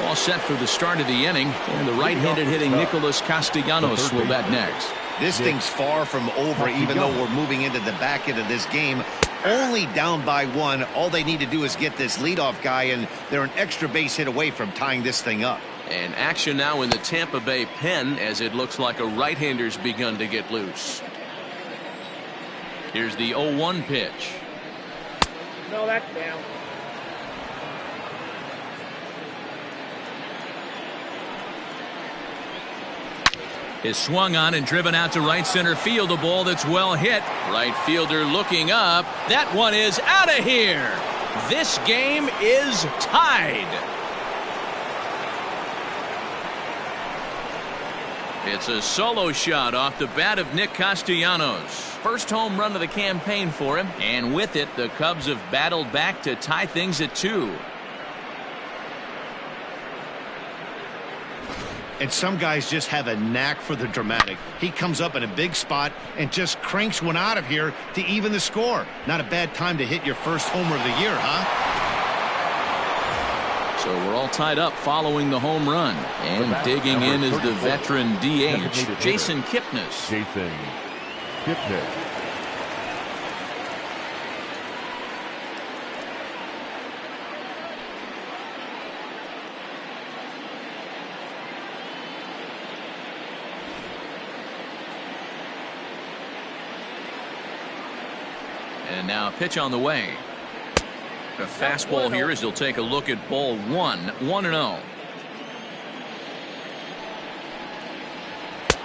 All set for the start of the inning, and the right-handed hitting Nicholas Castellanos will bat next. This thing's far from over, even though we're moving into the back end of this game. Only down by 1. All they need to do is get this leadoff guy, and they're an extra base hit away from tying this thing up. And action now in the Tampa Bay pen, as it looks like a right-hander's begun to get loose. Here's the 0-1 pitch. No, that's down. Is swung on and driven out to right center field. A ball that's well hit. Right fielder looking up. That one is out of here. This game is tied. It's a solo shot off the bat of Nick Castellanos. First home run of the campaign for him. And with it, the Cubs have battled back to tie things at 2. And some guys just have a knack for the dramatic. He comes up in a big spot and just cranks one out of here to even the score. Not a bad time to hit your first homer of the year, huh? So we're all tied up following the home run. And digging in is the veteran DH, Jason Kipnis. Jason Kipnis. And now a pitch on the way. A fastball here as he'll take a look at ball 1. 1-0.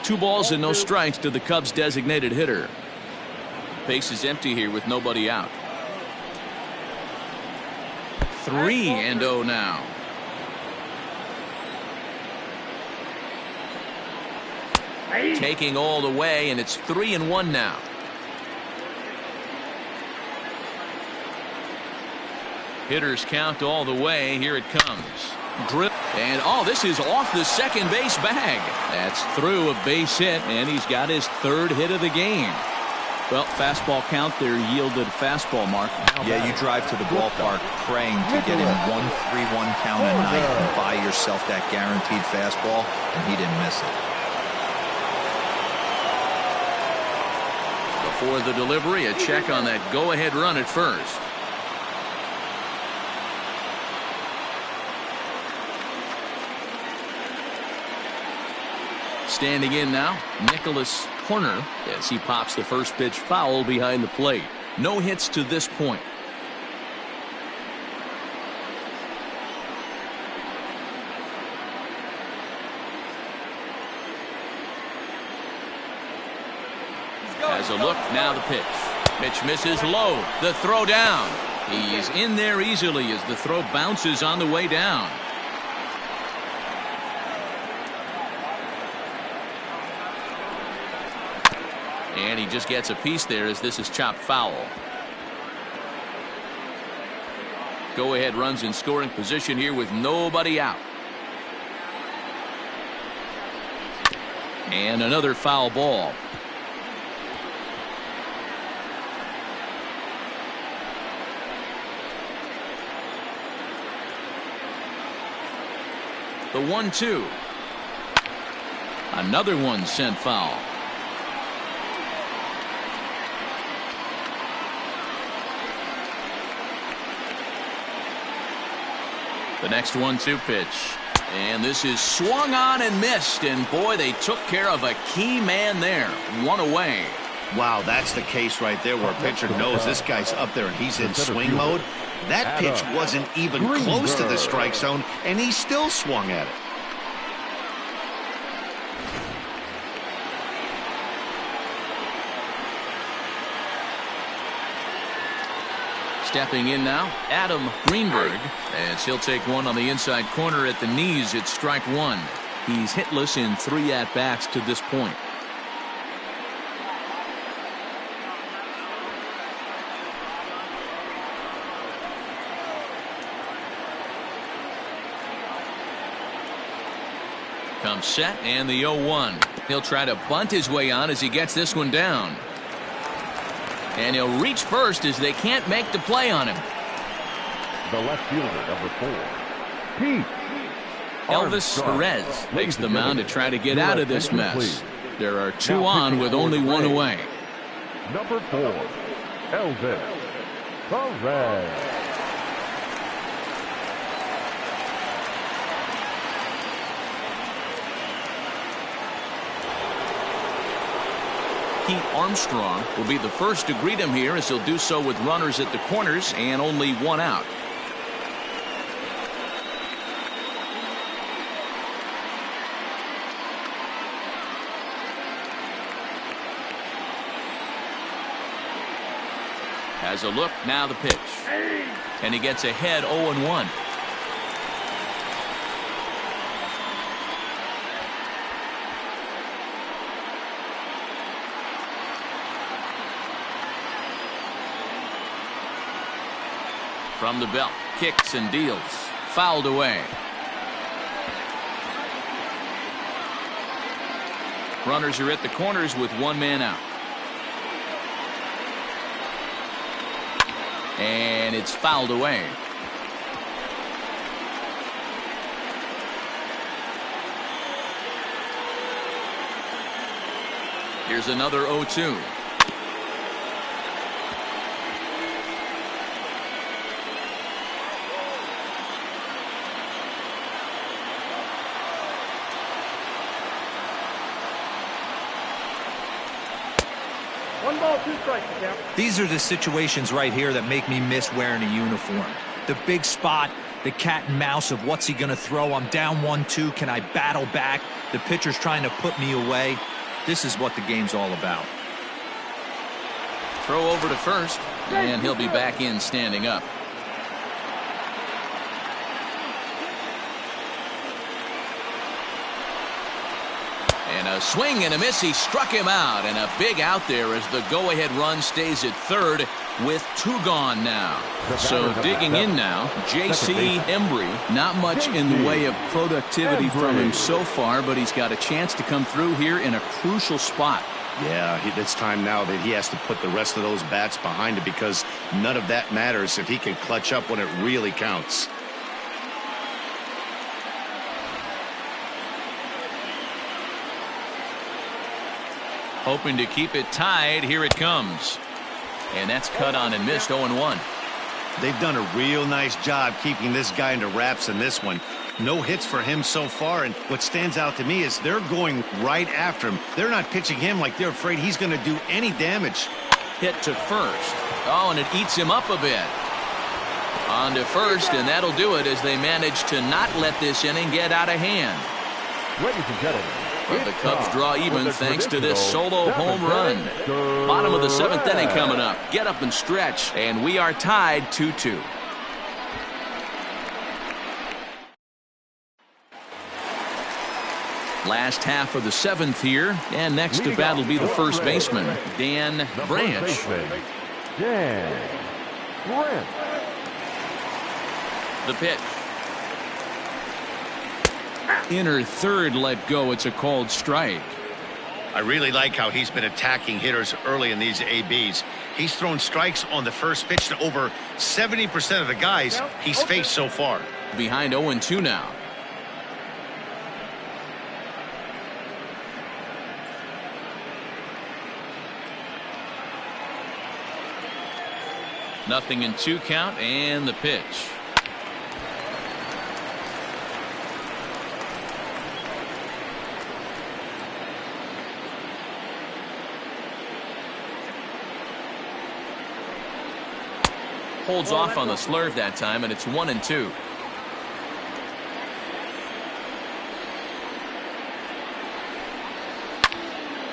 2 balls and no strikes to the Cubs designated hitter. Base is empty here with nobody out. 3-0 now. Taking all the way, and it's 3-1 now. Hitters count all the way. Here it comes. Drip. And this is off the second base bag. That's through a base hit, and he's got his 3rd hit of the game. Well, fastball count there yielded fastball, Mark. Yeah, you drive to the ballpark praying to get in 1-3-1 count a night and buy yourself that guaranteed fastball, and he didn't miss it. Before the delivery, a check on that go-ahead run at first. Standing in now, Nicholas Horner, as he pops the first pitch foul behind the plate. No hits to this point. Has a look, now the pitch. Pitch misses low. The throw down. He's in there easily as the throw bounces on the way down. And he just gets a piece there as this is chopped foul. Go-ahead runs in scoring position here with nobody out. And another foul ball. The 1-2. Another one sent foul. The next 1-2 pitch. And this is swung on and missed. And boy, they took care of a key man there. One away. Wow, that's the case right there where a pitcher knows this guy's up there and he's in swing mode. That pitch wasn't even close to the strike zone, and he still swung at it. Stepping in now, Adam Greenberg, as he'll take one on the inside corner at the knees. It's strike one. He's hitless in 3 at-bats to this point. Comes set and the 0-1. He'll try to bunt his way on as he gets this one down. And he'll reach first as they can't make the play on him. The left fielder, number 4, Pete Elvis Perez makes the mound to try to get out of this mess. There are 2 on with only 1 away. Number 4, Elvis Perez. Pete Armstrong will be the first to greet him here as he'll do so with runners at the corners and only 1 out. Has a look, now the pitch. And he gets ahead 0-1. From the belt, kicks and deals. Fouled away. Runners are at the corners with 1 man out. And it's fouled away. Here's another 0-2. These are the situations right here that make me miss wearing a uniform. The big spot, the cat and mouse of what's he going to throw. I'm down 1-2. Can I battle back? The pitcher's trying to put me away. This is what the game's all about. Throw over to first, and he'll be back in standing up. And a swing and a miss. He struck him out, and a big out there as the go-ahead run stays at third with 2 gone now. So digging in now, J.C. Embry. Not much in the way of productivity from him so far, but he's got a chance to come through here in a crucial spot. Yeah, it's time now that he has to put the rest of those bats behind it because none of that matters if he can clutch up when it really counts. Hoping to keep it tied. Here it comes. And that's cut on and missed. 0-1. They've done a real nice job keeping this guy into wraps in this one. No hits for him so far, and what stands out to me is they're going right after him. They're not pitching him like they're afraid he's going to do any damage. Hit to first. Oh, and it eats him up a bit. On to first, and that'll do it as they manage to not let this inning get out of hand. Ladies and gentlemen, But the Cubs draw even thanks to this solo home run. Bottom of the 7th inning coming up. Get up and stretch, and we are tied 2-2. Last half of the 7th here, and next to bat will be the first baseman, Dan Branch. Dan Branch. The pitch. Inner third let go. It's a called strike. I really like how he's been attacking hitters early in these ABs. He's thrown strikes on the first pitch to over 70% of the guys he's faced so far. Behind 0-2 now. Nothing in 2 count, and the pitch. Holds off on the slurve that time, and it's 1-2.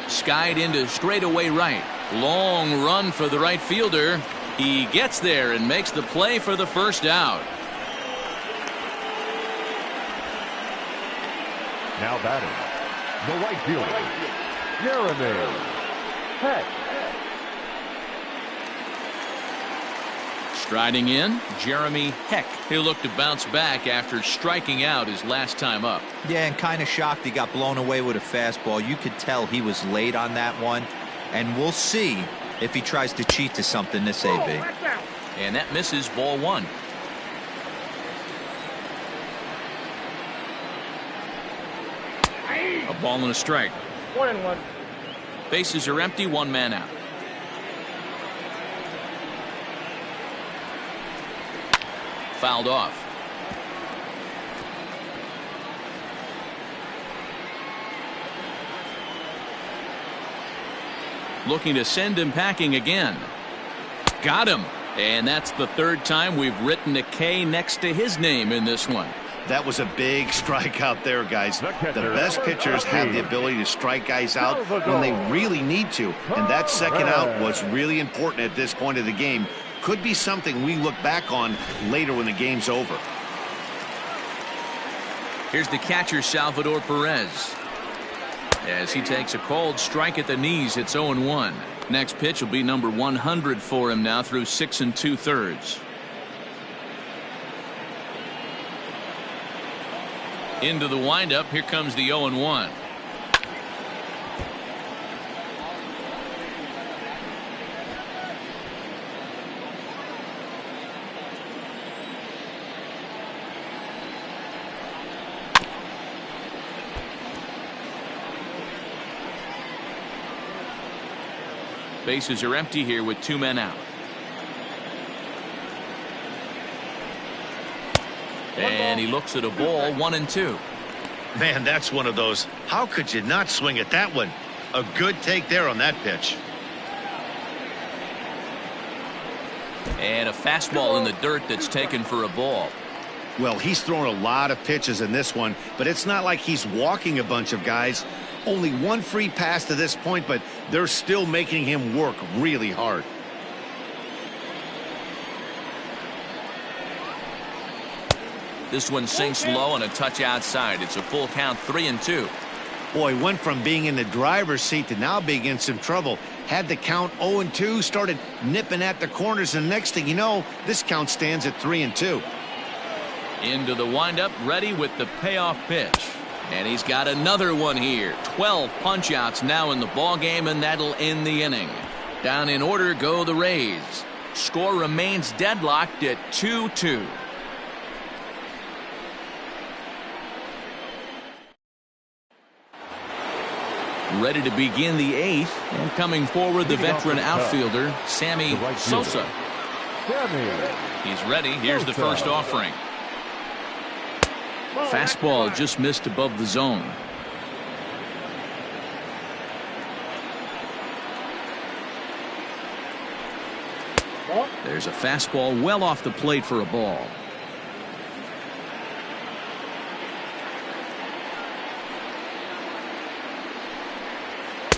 Skied into straightaway right. Long run for the right fielder. He gets there and makes the play for the first out. Now batting, the right fielder, Jeremy Heck. Striding in, Jeremy Heck. He'll look to bounce back after striking out his last time up. Yeah, and kind of shocked he got blown away with a fastball. You could tell he was late on that one, and we'll see if he tries to cheat to something this AB. And that misses, ball 1. A ball and a strike. 1-1. Bases are empty, 1 man out. Fouled off. Looking to send him packing again. Got him. And that's the 3rd time we've written a K next to his name in this one. That was a big strikeout there, guys. The best pitchers have the ability to strike guys out when they really need to. And that second out was really important at this point of the game. Could be something we look back on later when the game's over. Here's the catcher, Salvador Perez. As he takes a cold strike at the knees, it's 0-1. Next pitch will be number 100 for him now through 6 2/3. Into the windup. Here comes the 0-1. Bases are empty here with 2 men out. And he looks at a ball, 1-2. Man, that's one of those. How could you not swing at that one? A good take there on that pitch. And a fastball in the dirt that's taken for a ball. Well, he's thrown a lot of pitches in this one, but it's not like he's walking a bunch of guys. Only 1 free pass to this point, but they're still making him work really hard. This one sinks low and a touch outside. It's a full count, 3-2. Boy, went from being in the driver's seat to now being in some trouble. Had the count 0-2, started nipping at the corners, and next thing you know, this count stands at 3-2. Into the windup, ready with the payoff pitch. And he's got another one here. 12 punch-outs now in the ball game, and that'll end the inning. Down in order go the Rays. Score remains deadlocked at 2-2. Ready to begin the 8th, and coming forward the veteran outfielder, Sammy Sosa. He's ready. Here's the first offering. Fastball just missed above the zone. There's a fastball well off the plate for a ball.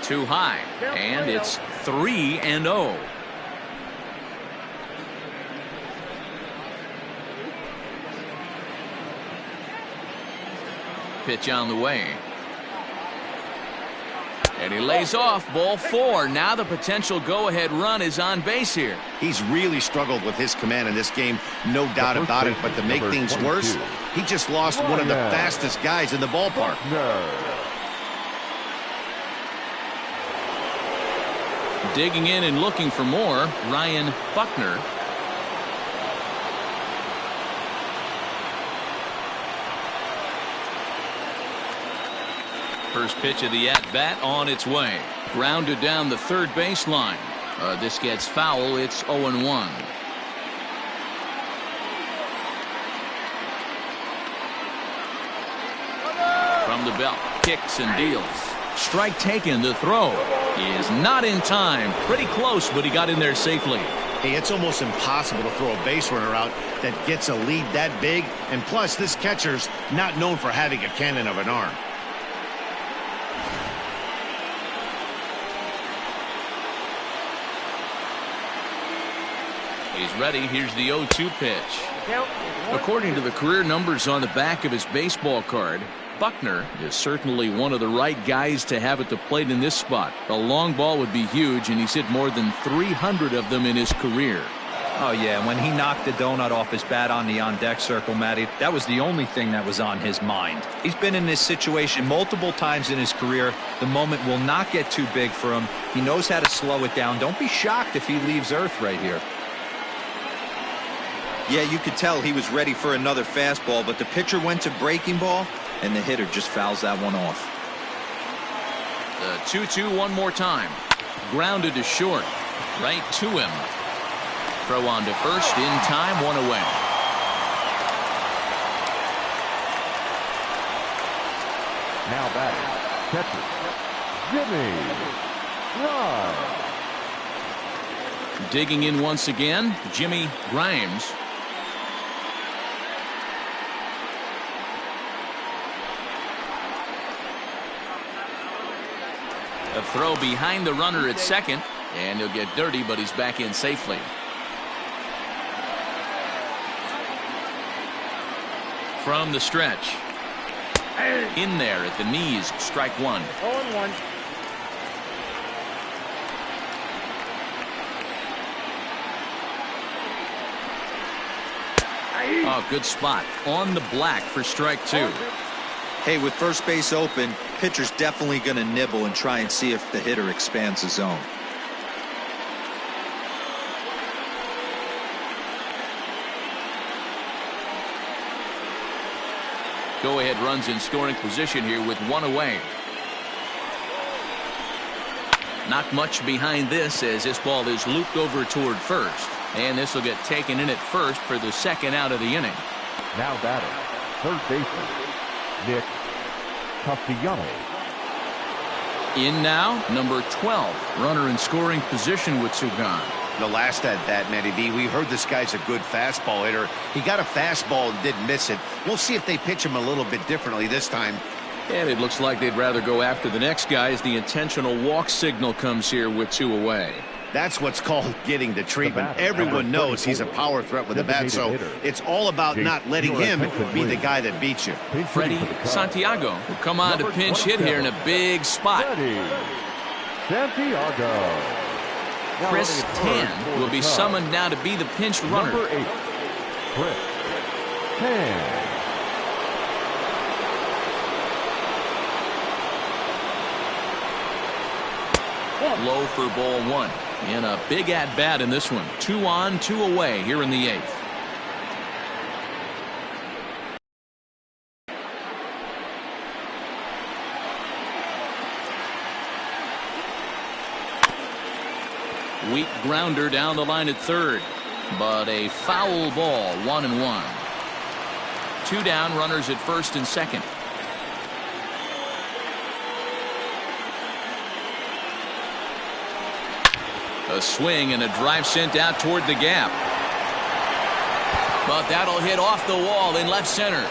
Too high, and it's 3-0. Pitch on the way. And he lays off, ball 4. Now the potential go-ahead run is on base here. He's really struggled with his command in this game, no doubt about it. But to make things worse, he just lost one of the fastest guys in the ballpark. Digging in and looking for more, Ryan Buckner. First pitch of the at-bat on its way. Grounded down the third baseline. This gets foul. It's 0-1. From the belt, kicks and deals. Strike taken. The throw is not in time. Pretty close, but he got in there safely. Hey, it's almost impossible to throw a base runner out that gets a lead that big. And plus, this catcher's not known for having a cannon of an arm. He's ready. Here's the 0-2 pitch. According to the career numbers on the back of his baseball card, Buckner is certainly one of the right guys to have at the plate in this spot. A long ball would be huge, and he's hit more than 300 of them in his career. Oh, yeah, when he knocked the donut off his bat on the on-deck circle, Matty, that was the only thing that was on his mind. He's been in this situation multiple times in his career. The moment will not get too big for him. He knows how to slow it down. Don't be shocked if he leaves Earth right here. Yeah, you could tell he was ready for another fastball, but the pitcher went to breaking ball, and the hitter just fouls that one off. The 2-2 one more time. Grounded to short. Right to him. Throw on to first in time, one away. Now batting, catcher, Jimmy Grimes. Digging in once again, Jimmy Grimes. A throw behind the runner at second, and he'll get dirty, but he's back in safely. From the stretch. In there at the knees, strike one. 0-1. Oh, good spot. On the black for strike two. Hey, with first base open, pitcher's definitely going to nibble and try and see if the hitter expands the zone. Go-ahead runs in scoring position here with one away. Not much behind this as this ball is looped over toward first. And this will get taken in at first for the second out of the inning. Now batting, third baseman, Nick Castellanos. In now, number 12. Runner in scoring position with two gone. The last at bat, Matty B, we heard this guy's a good fastball hitter. He got a fastball and didn't miss it. We'll see if they pitch him a little bit differently this time. And it looks like they'd rather go after the next guy as the intentional walk signal comes here with two away. That's what's called getting the treatment. Everyone knows he's a power threat with the bat, so it's all about not letting him be the guy that beats you. Freddie Santiago will come on to pinch hit here in a big spot. Santiago. Chris Tan will be summoned now to be the pinch runner. Number 8, Chris Tan. Low for ball one. And a big at-bat in this one. 2 on, 2 away here in the 8th. Weak grounder down the line at third. But a foul ball, 1-1. 2 down, runners at first and second. A swing and a drive sent out toward the gap. But that'll hit off the wall in left center.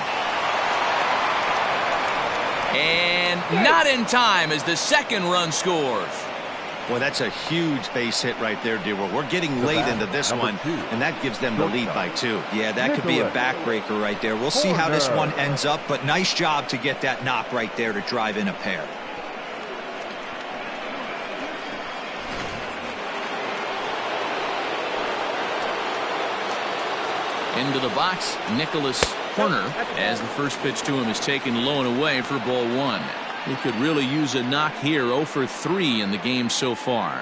And not in time as the second run scores. Well, that's a huge base hit right there, D-Roll. We're getting late into this one, and that gives them the lead by 2. Yeah, that could be a backbreaker right there. We'll see how this one ends up, but nice job to get that knock right there to drive in a pair. Into the box, Nicholas Horner, as the first pitch to him is taken low and away for ball 1. He could really use a knock here. 0 for 3 in the game so far.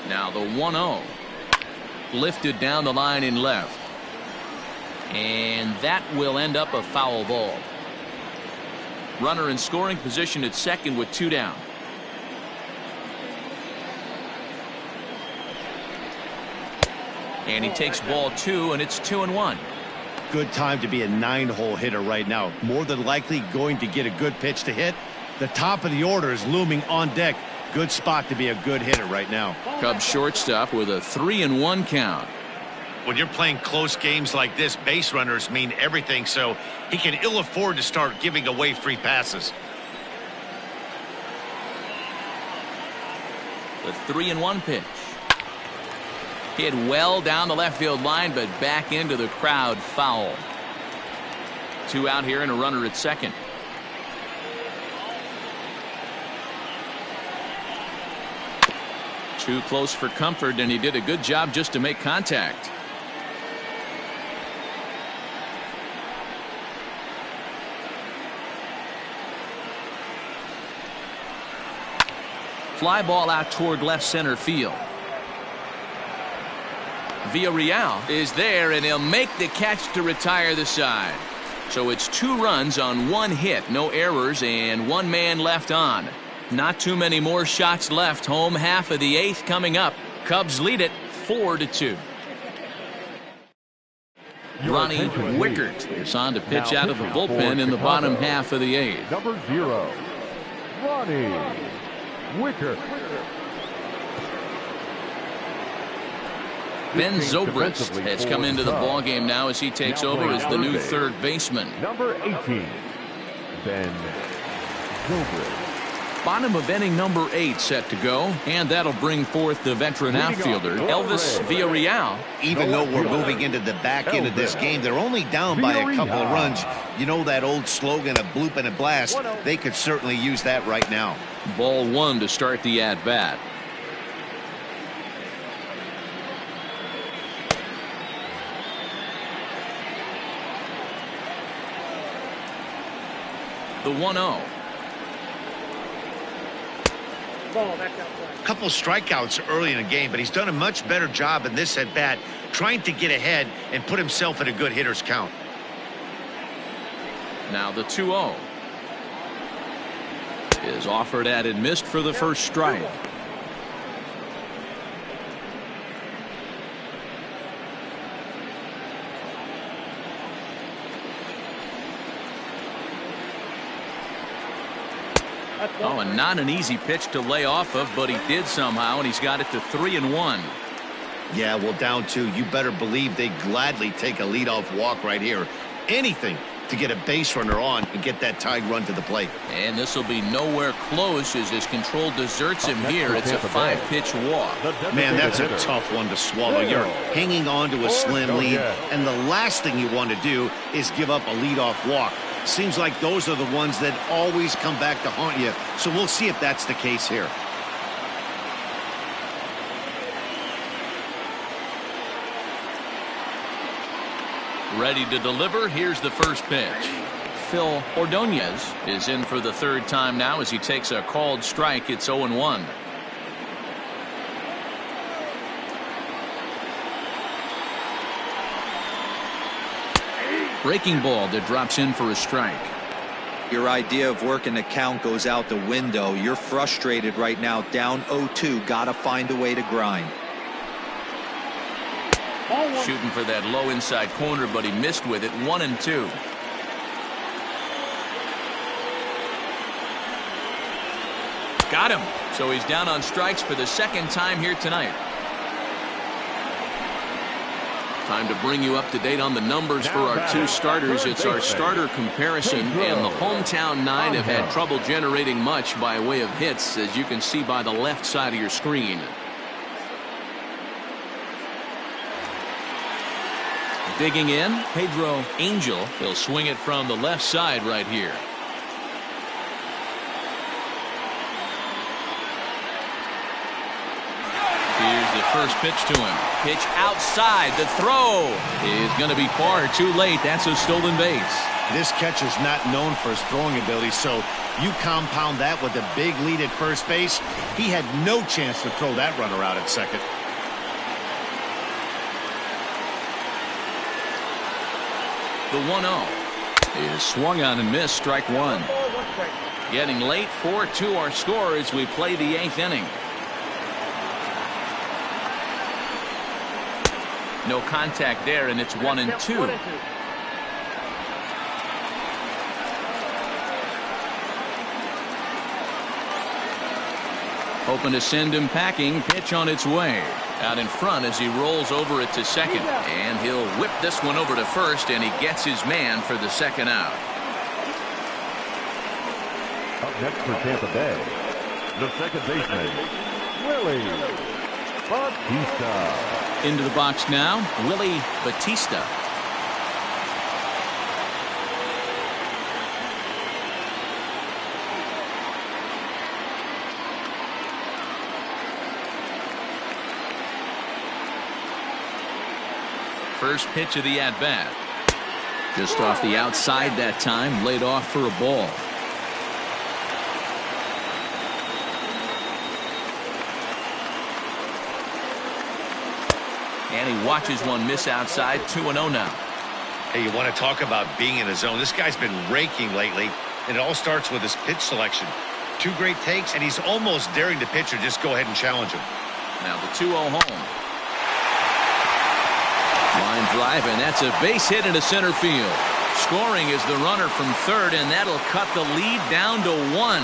Now the 1-0. Lifted down the line in left. And that will end up a foul ball. Runner in scoring position at second with 2 down. And he takes ball 2, and it's 2-1. Good time to be a 9-hole hitter right now. More than likely going to get a good pitch to hit. The top of the order is looming on deck. Good spot to be a good hitter right now. Cubs shortstop with a 3-1 count. When you're playing close games like this, base runners mean everything, so he can ill afford to start giving away free passes. The 3-1 pitch. Hit well down the left field line, but back into the crowd, foul. 2 out here and a runner at second. Too close for comfort, and he did a good job just to make contact. Fly ball out toward left center field. Villarreal is there, and he'll make the catch to retire the side. So it's 2 runs on 1 hit, no errors, and 1 man left on. Not too many more shots left. Home half of the 8th coming up. Cubs lead it 4-2. Ronnie Wickert is on to pitch out of the bullpen in the bottom half of the 8th. Number 0, Ronnie Wickert. Ben Zobrist has come into the ballgame now as he takes over as the new third baseman. Number 18, Ben Zobrist. Bottom of inning number 8 set to go, and that'll bring forth the veteran outfielder Elvis Villarreal. Even though we're moving into the back end of this game, they're only down by a couple of runs. You know that old slogan, a bloop and a blast. They could certainly use that right now. Ball 1 to start the at-bat. The 1-0. A couple strikeouts early in the game, but he's done a much better job in this at bat trying to get ahead and put himself in a good hitter's count. Now the 2-0 is offered at and missed for the first strike. Oh, and not an easy pitch to lay off of, but he did somehow, and he's got it to 3-1. Yeah, well, down 2. You better believe they gladly take a leadoff walk right here. Anything to get a base runner on and get that tied run to the plate. And this will be nowhere close as his control deserts him here. It's a 5-pitch walk. Man, that's a tough one to swallow. You're hanging on to a slim lead, and the last thing you want to do is give up a leadoff walk. Seems like those are the ones that always come back to haunt you. So we'll see if that's the case here. Ready to deliver. Here's the first pitch. Phil Ordonez is in for the 3rd time now as he takes a called strike. It's 0-1. Breaking ball that drops in for a strike. Your idea of working the count goes out the window. You're frustrated right now, down 0-2. Got to find a way to grind. Shooting for that low inside corner, but he missed with it. 1-2. Got him. So he's down on strikes for the second time here tonight. Time to bring you up to date on the numbers for our two starters. It's our starter comparison, and the hometown nine have had trouble generating much by way of hits, as you can see by the left side of your screen. Digging in, Pedro Angel. He'll swing it from the left side right here. Here's the first pitch to him. Pitch outside. The throw is going to be far too late. That's a stolen base. This catcher's not known for his throwing ability, so you compound that with a big lead at first base. He had no chance to throw that runner out at second. The 1-0 is swung on and missed. Strike one. Getting late. 4-2 our score as we play the 8th inning. No contact there, and it's 1-2. Hoping to send him packing. Pitch on its way. Out in front as he rolls over it to second. And he'll whip this one over to first, and he gets his man for the second out. Up next for Tampa Bay, the second baseman, Willie Batista. Into the box now, Willie Batista. First pitch of the at-bat. Just off the outside that time, laid off for a ball. And he watches one miss outside. 2-0 now. Hey, you want to talk about being in a zone? This guy's been raking lately, and it all starts with his pitch selection. 2 great takes, and he's almost daring the pitcher just go ahead and challenge him. Now the 2-0 home. Line drive, and that's a base hit into center field. Scoring is the runner from third, and that'll cut the lead down to 1.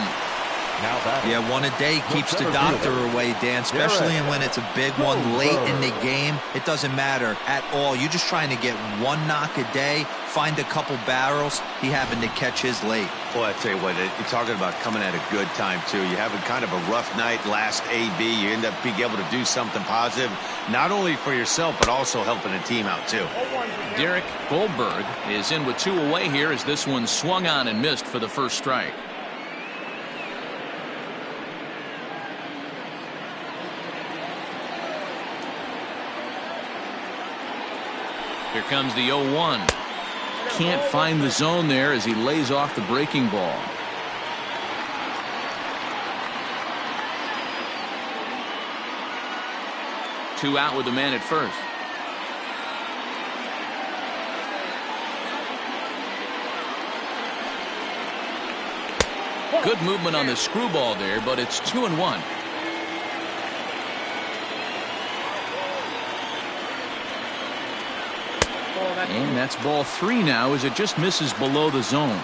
Yeah, one a day keeps the doctor away, Dan, especially when it's a big one late in the game. It doesn't matter at all. You're just trying to get one knock a day, find a couple barrels. He happened to catch his late. Boy, I tell you what, you're talking about coming at a good time, too. You're having kind of a rough night last AB. You end up being able to do something positive, not only for yourself, but also helping the team out, too. Derek Goldberg is in with 2 away here as this one swung on and missed for the first strike. Here comes the 0-1. Can't find the zone there as he lays off the breaking ball. Two out with the man at first. Good movement on the screwball there, but it's 2-1. And that's ball 3 now as it just misses below the zone.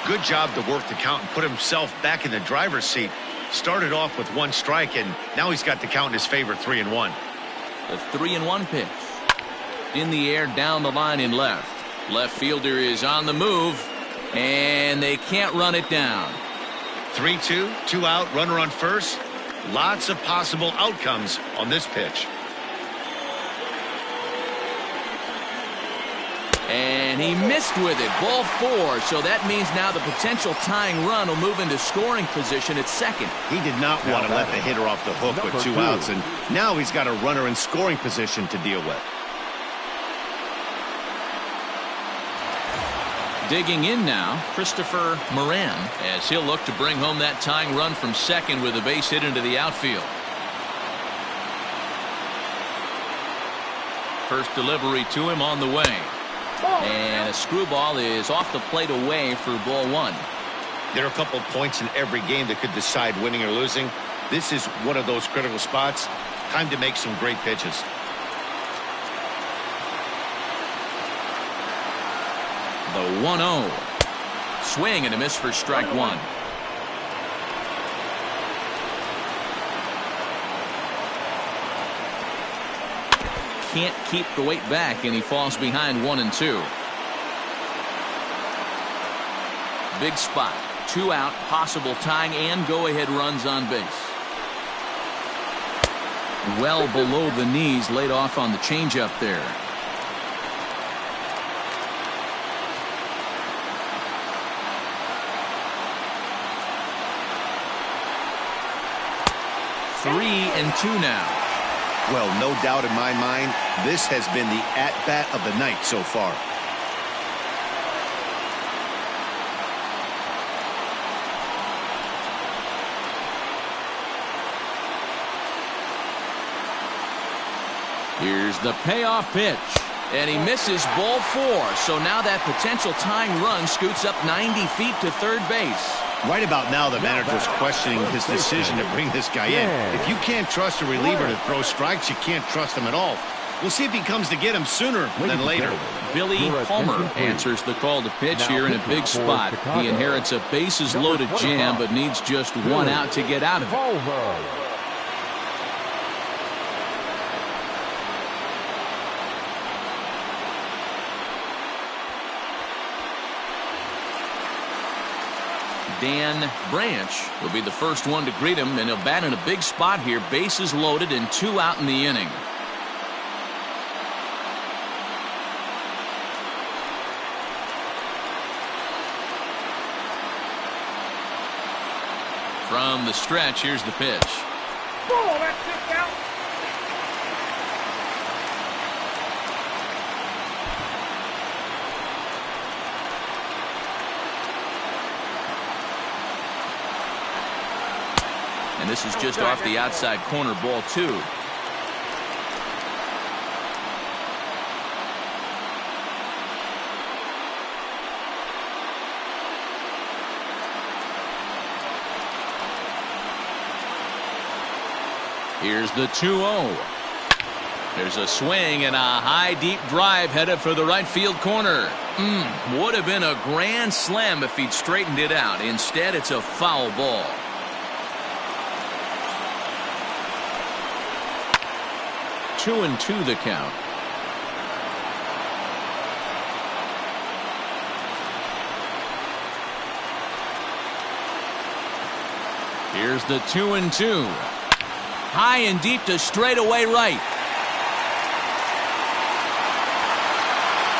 Good job to work the count and put himself back in the driver's seat. Started off with 1 strike, and now he's got the count in his favor, 3-1. The 3-1 pitch. In the air down the line in left. Left fielder is on the move, and they can't run it down. 3-2, 2 out, runner on first. Lots of possible outcomes on this pitch. And he missed with it. Ball 4. So that means now the potential tying run will move into scoring position at second. He did not want to let the hitter off the hook with 2 outs, and now he's got a runner in scoring position to deal with. Digging in now, Christopher Moran, as he'll look to bring home that tying run from second with a base hit into the outfield. First delivery to him on the way. And a screwball is off the plate away for ball one. There are a couple of points in every game that could decide winning or losing. This is one of those critical spots. Time to make some great pitches. The 1-0. Swing and a miss for strike one. Can't keep the weight back, and he falls behind 1-2. Big spot. 2 out, possible tying and go-ahead runs on base. Well below the knees, laid off on the changeup there. Three and 2 now. Well, no doubt in my mind, this has been the at-bat of the night so far. Here's the payoff pitch. And he misses ball 4. So now that potential tying run scoots up 90 feet to third base. Right about now, the manager's questioning his decision to bring this guy in. If you can't trust a reliever to throw strikes, you can't trust him at all. We'll see if he comes to get him sooner than later. Billy Palmer answers the call to pitch here in a big spot. He inherits a bases-loaded jam, but needs just 1 out to get out of it. Dan Branch will be the first one to greet him, and he'll bat in a big spot here. Bases loaded and 2 out in the inning. From the stretch, here's the pitch. Ball, that's it out. And this is just off the outside corner, ball 2. Here's the 2-0. There's a swing and a high deep drive headed for the right field corner. Would have been a grand slam if he'd straightened it out. Instead, it's a foul ball. 2-2 the count. Here's the 2-2. High and deep to straightaway right.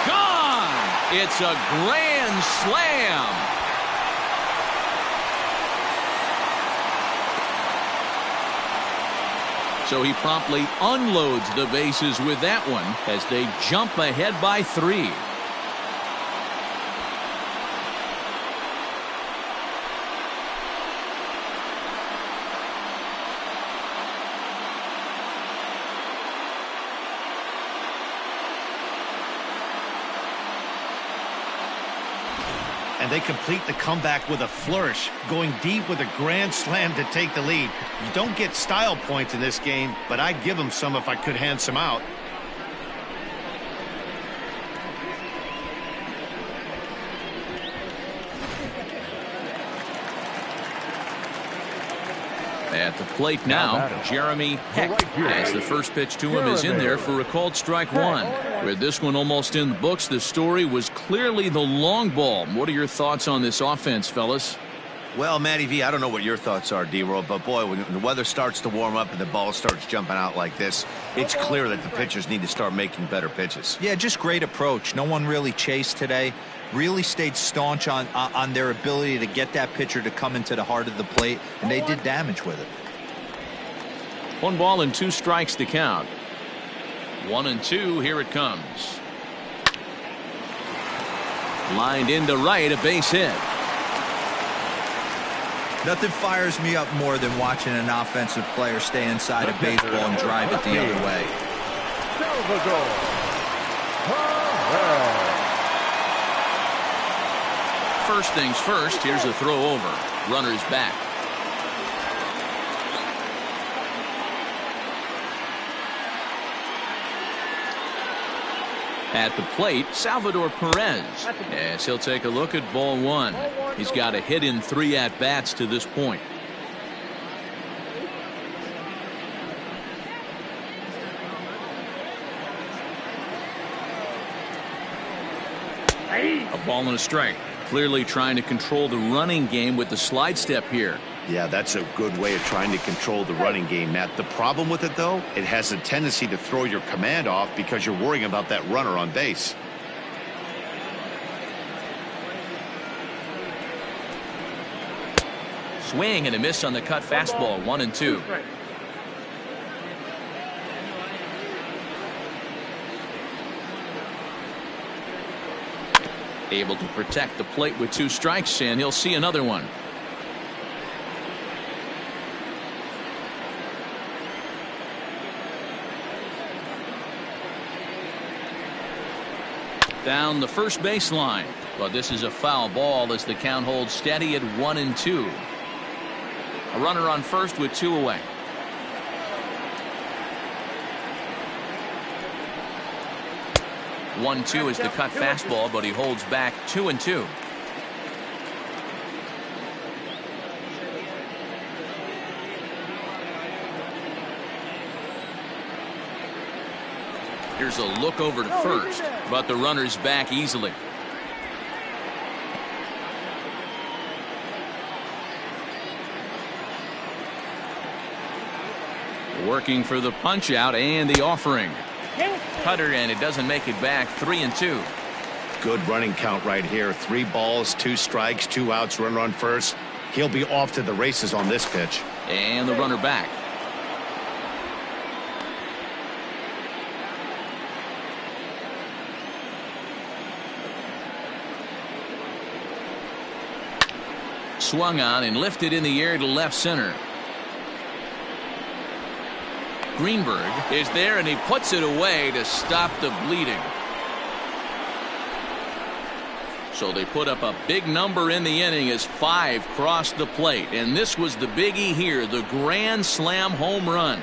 Gone! It's a grand slam. So he promptly unloads the bases with that one as they jump ahead by 3. And they complete the comeback with a flourish, going deep with a grand slam to take the lead. You don't get style points in this game, but I'd give them some if I could hand some out. At the plate now, Jeremy Heck, as the first pitch to him is in there for a called strike 1. With this one almost in the books, the story was clearly the long ball. What are your thoughts on this offense, fellas? Well, Matty V, I don't know what your thoughts are, D-Roll, but boy, when the weather starts to warm up and the ball starts jumping out like this, it's clear that the pitchers need to start making better pitches. Yeah, just great approach. No one really chased today. Really stayed staunch on their ability to get that pitcher to come into the heart of the plate, and they did damage with it. 1 ball and 2 strikes to count. 1-2, here it comes. Lined into right, a base hit. Nothing fires me up more than watching an offensive player stay inside a baseball and drive it the other way. First things first, here's a throw over. Runner's back. At the plate, Salvador Perez, as he'll take a look at ball one. He's got a hit in 3 at-bats to this point. A ball and a strike. Clearly trying to control the running game with the slide step here. Yeah, that's a good way of trying to control the running game, Matt. The problem with it, though, it has a tendency to throw your command off because you're worrying about that runner on base. Swing and a miss on the cut fastball, 1-2. Able to protect the plate with 2 strikes, and he'll see another one. Down the first baseline, but this is a foul ball as the count holds steady at 1-2. A runner on first with 2 away. One-two is the cut fastball, but he holds back 2-2. Here's a look over to first, but the runner's back easily. Working for the punch out and the offering. Cutter, and it doesn't make it back. 3-2. Good running count right here. 3 balls, 2 strikes, 2 outs, runner on first. He'll be off to the races on this pitch. And the runner back. Swung on and lifted in the air to left center. Greenberg is there, and he puts it away to stop the bleeding. So they put up a big number in the inning as 5 crossed the plate, and this was the biggie here, the grand slam home run.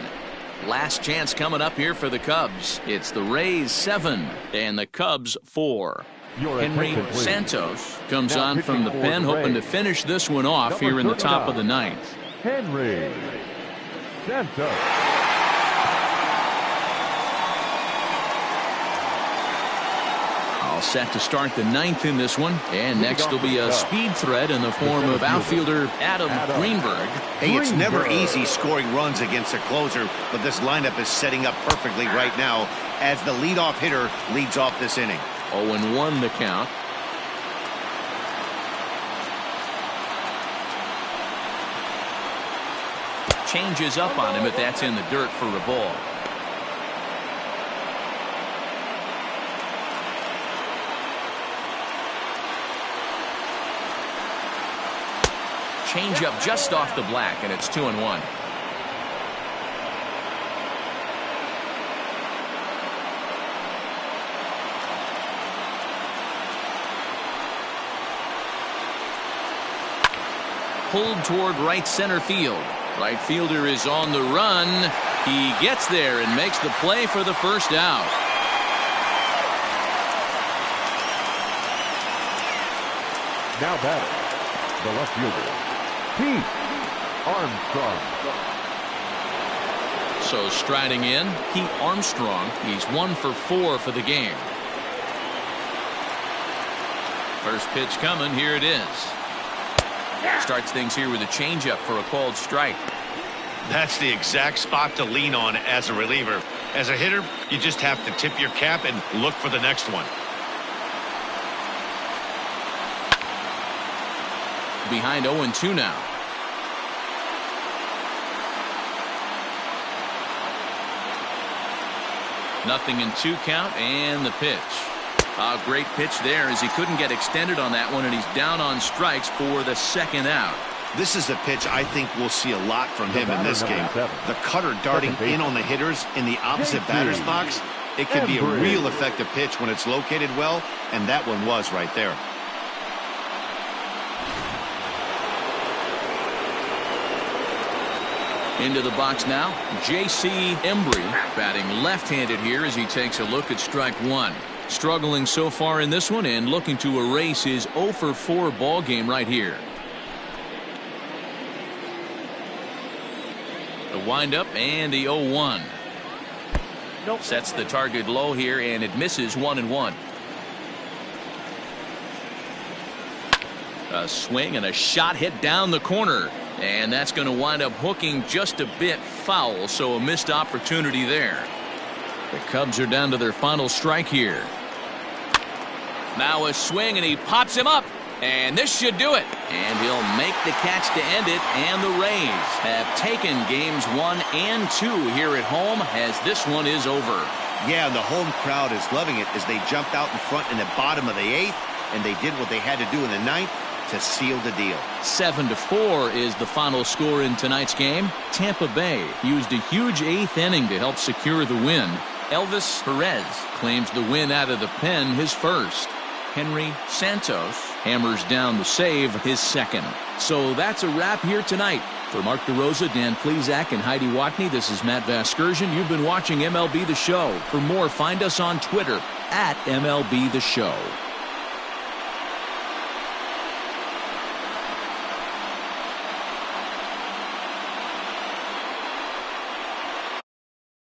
Last chance coming up here for the Cubs. It's the Rays 7 and the Cubs 4. Henry Santos comes on from the pen, hoping to finish this one off here in the top of the 9th. Henry Santos. All set to start the 9th in this one, and next will be a speed threat in the form of outfielder Adam Greenberg. Hey, it's never easy scoring runs against a closer, but this lineup is setting up perfectly right now as the leadoff hitter leads off this inning. 0-1 the count. Changes up on him, but that's in the dirt for a ball. Change up just off the black, and it's 2-1. Pulled toward right center field. Right fielder is on the run. He gets there and makes the play for the first out. Now batting, the left fielder, Pete Armstrong. So striding in, Pete Armstrong. He's 1 for 4 for the game. First pitch coming. Here it is. Starts things here with a changeup for a called strike. That's the exact spot to lean on as a reliever. As a hitter, you just have to tip your cap and look for the next one. Behind 0-2 now. Nothing in 2 count, and the pitch. A great pitch there as he couldn't get extended on that one, and he's down on strikes for the second out. This is a pitch I think we'll see a lot from him in this game. The cutter darting in on the hitters in the opposite batter's box. It can be a real effective pitch when it's located well, and that one was right there. Into the box now, J.C. Embry batting left-handed here as he takes a look at strike one. Struggling so far in this one and looking to erase his 0 for 4 ball game right here. The windup and the 0-1. Sets the target low here and it misses 1-1. A swing and a shot hit down the corner. And that's going to wind up hooking just a bit foul, so a missed opportunity there. The Cubs are down to their final strike here. Now a swing and he pops him up. And this should do it. And he'll make the catch to end it. And the Rays have taken games 1 and 2 here at home as this one is over. Yeah, and the home crowd is loving it as they jumped out in front in the bottom of the 8th. And they did what they had to do in the 9th to seal the deal. 7-4 is the final score in tonight's game. Tampa Bay used a huge 8th inning to help secure the win. Elvis Perez claims the win out of the pen, his first. Henry Santos hammers down the save, his second. So that's a wrap here tonight. For Mark DeRosa, Dan Plesac, and Heidi Watney, this is Matt Vasgersian. You've been watching MLB The Show. For more, find us on Twitter @MLB The Show.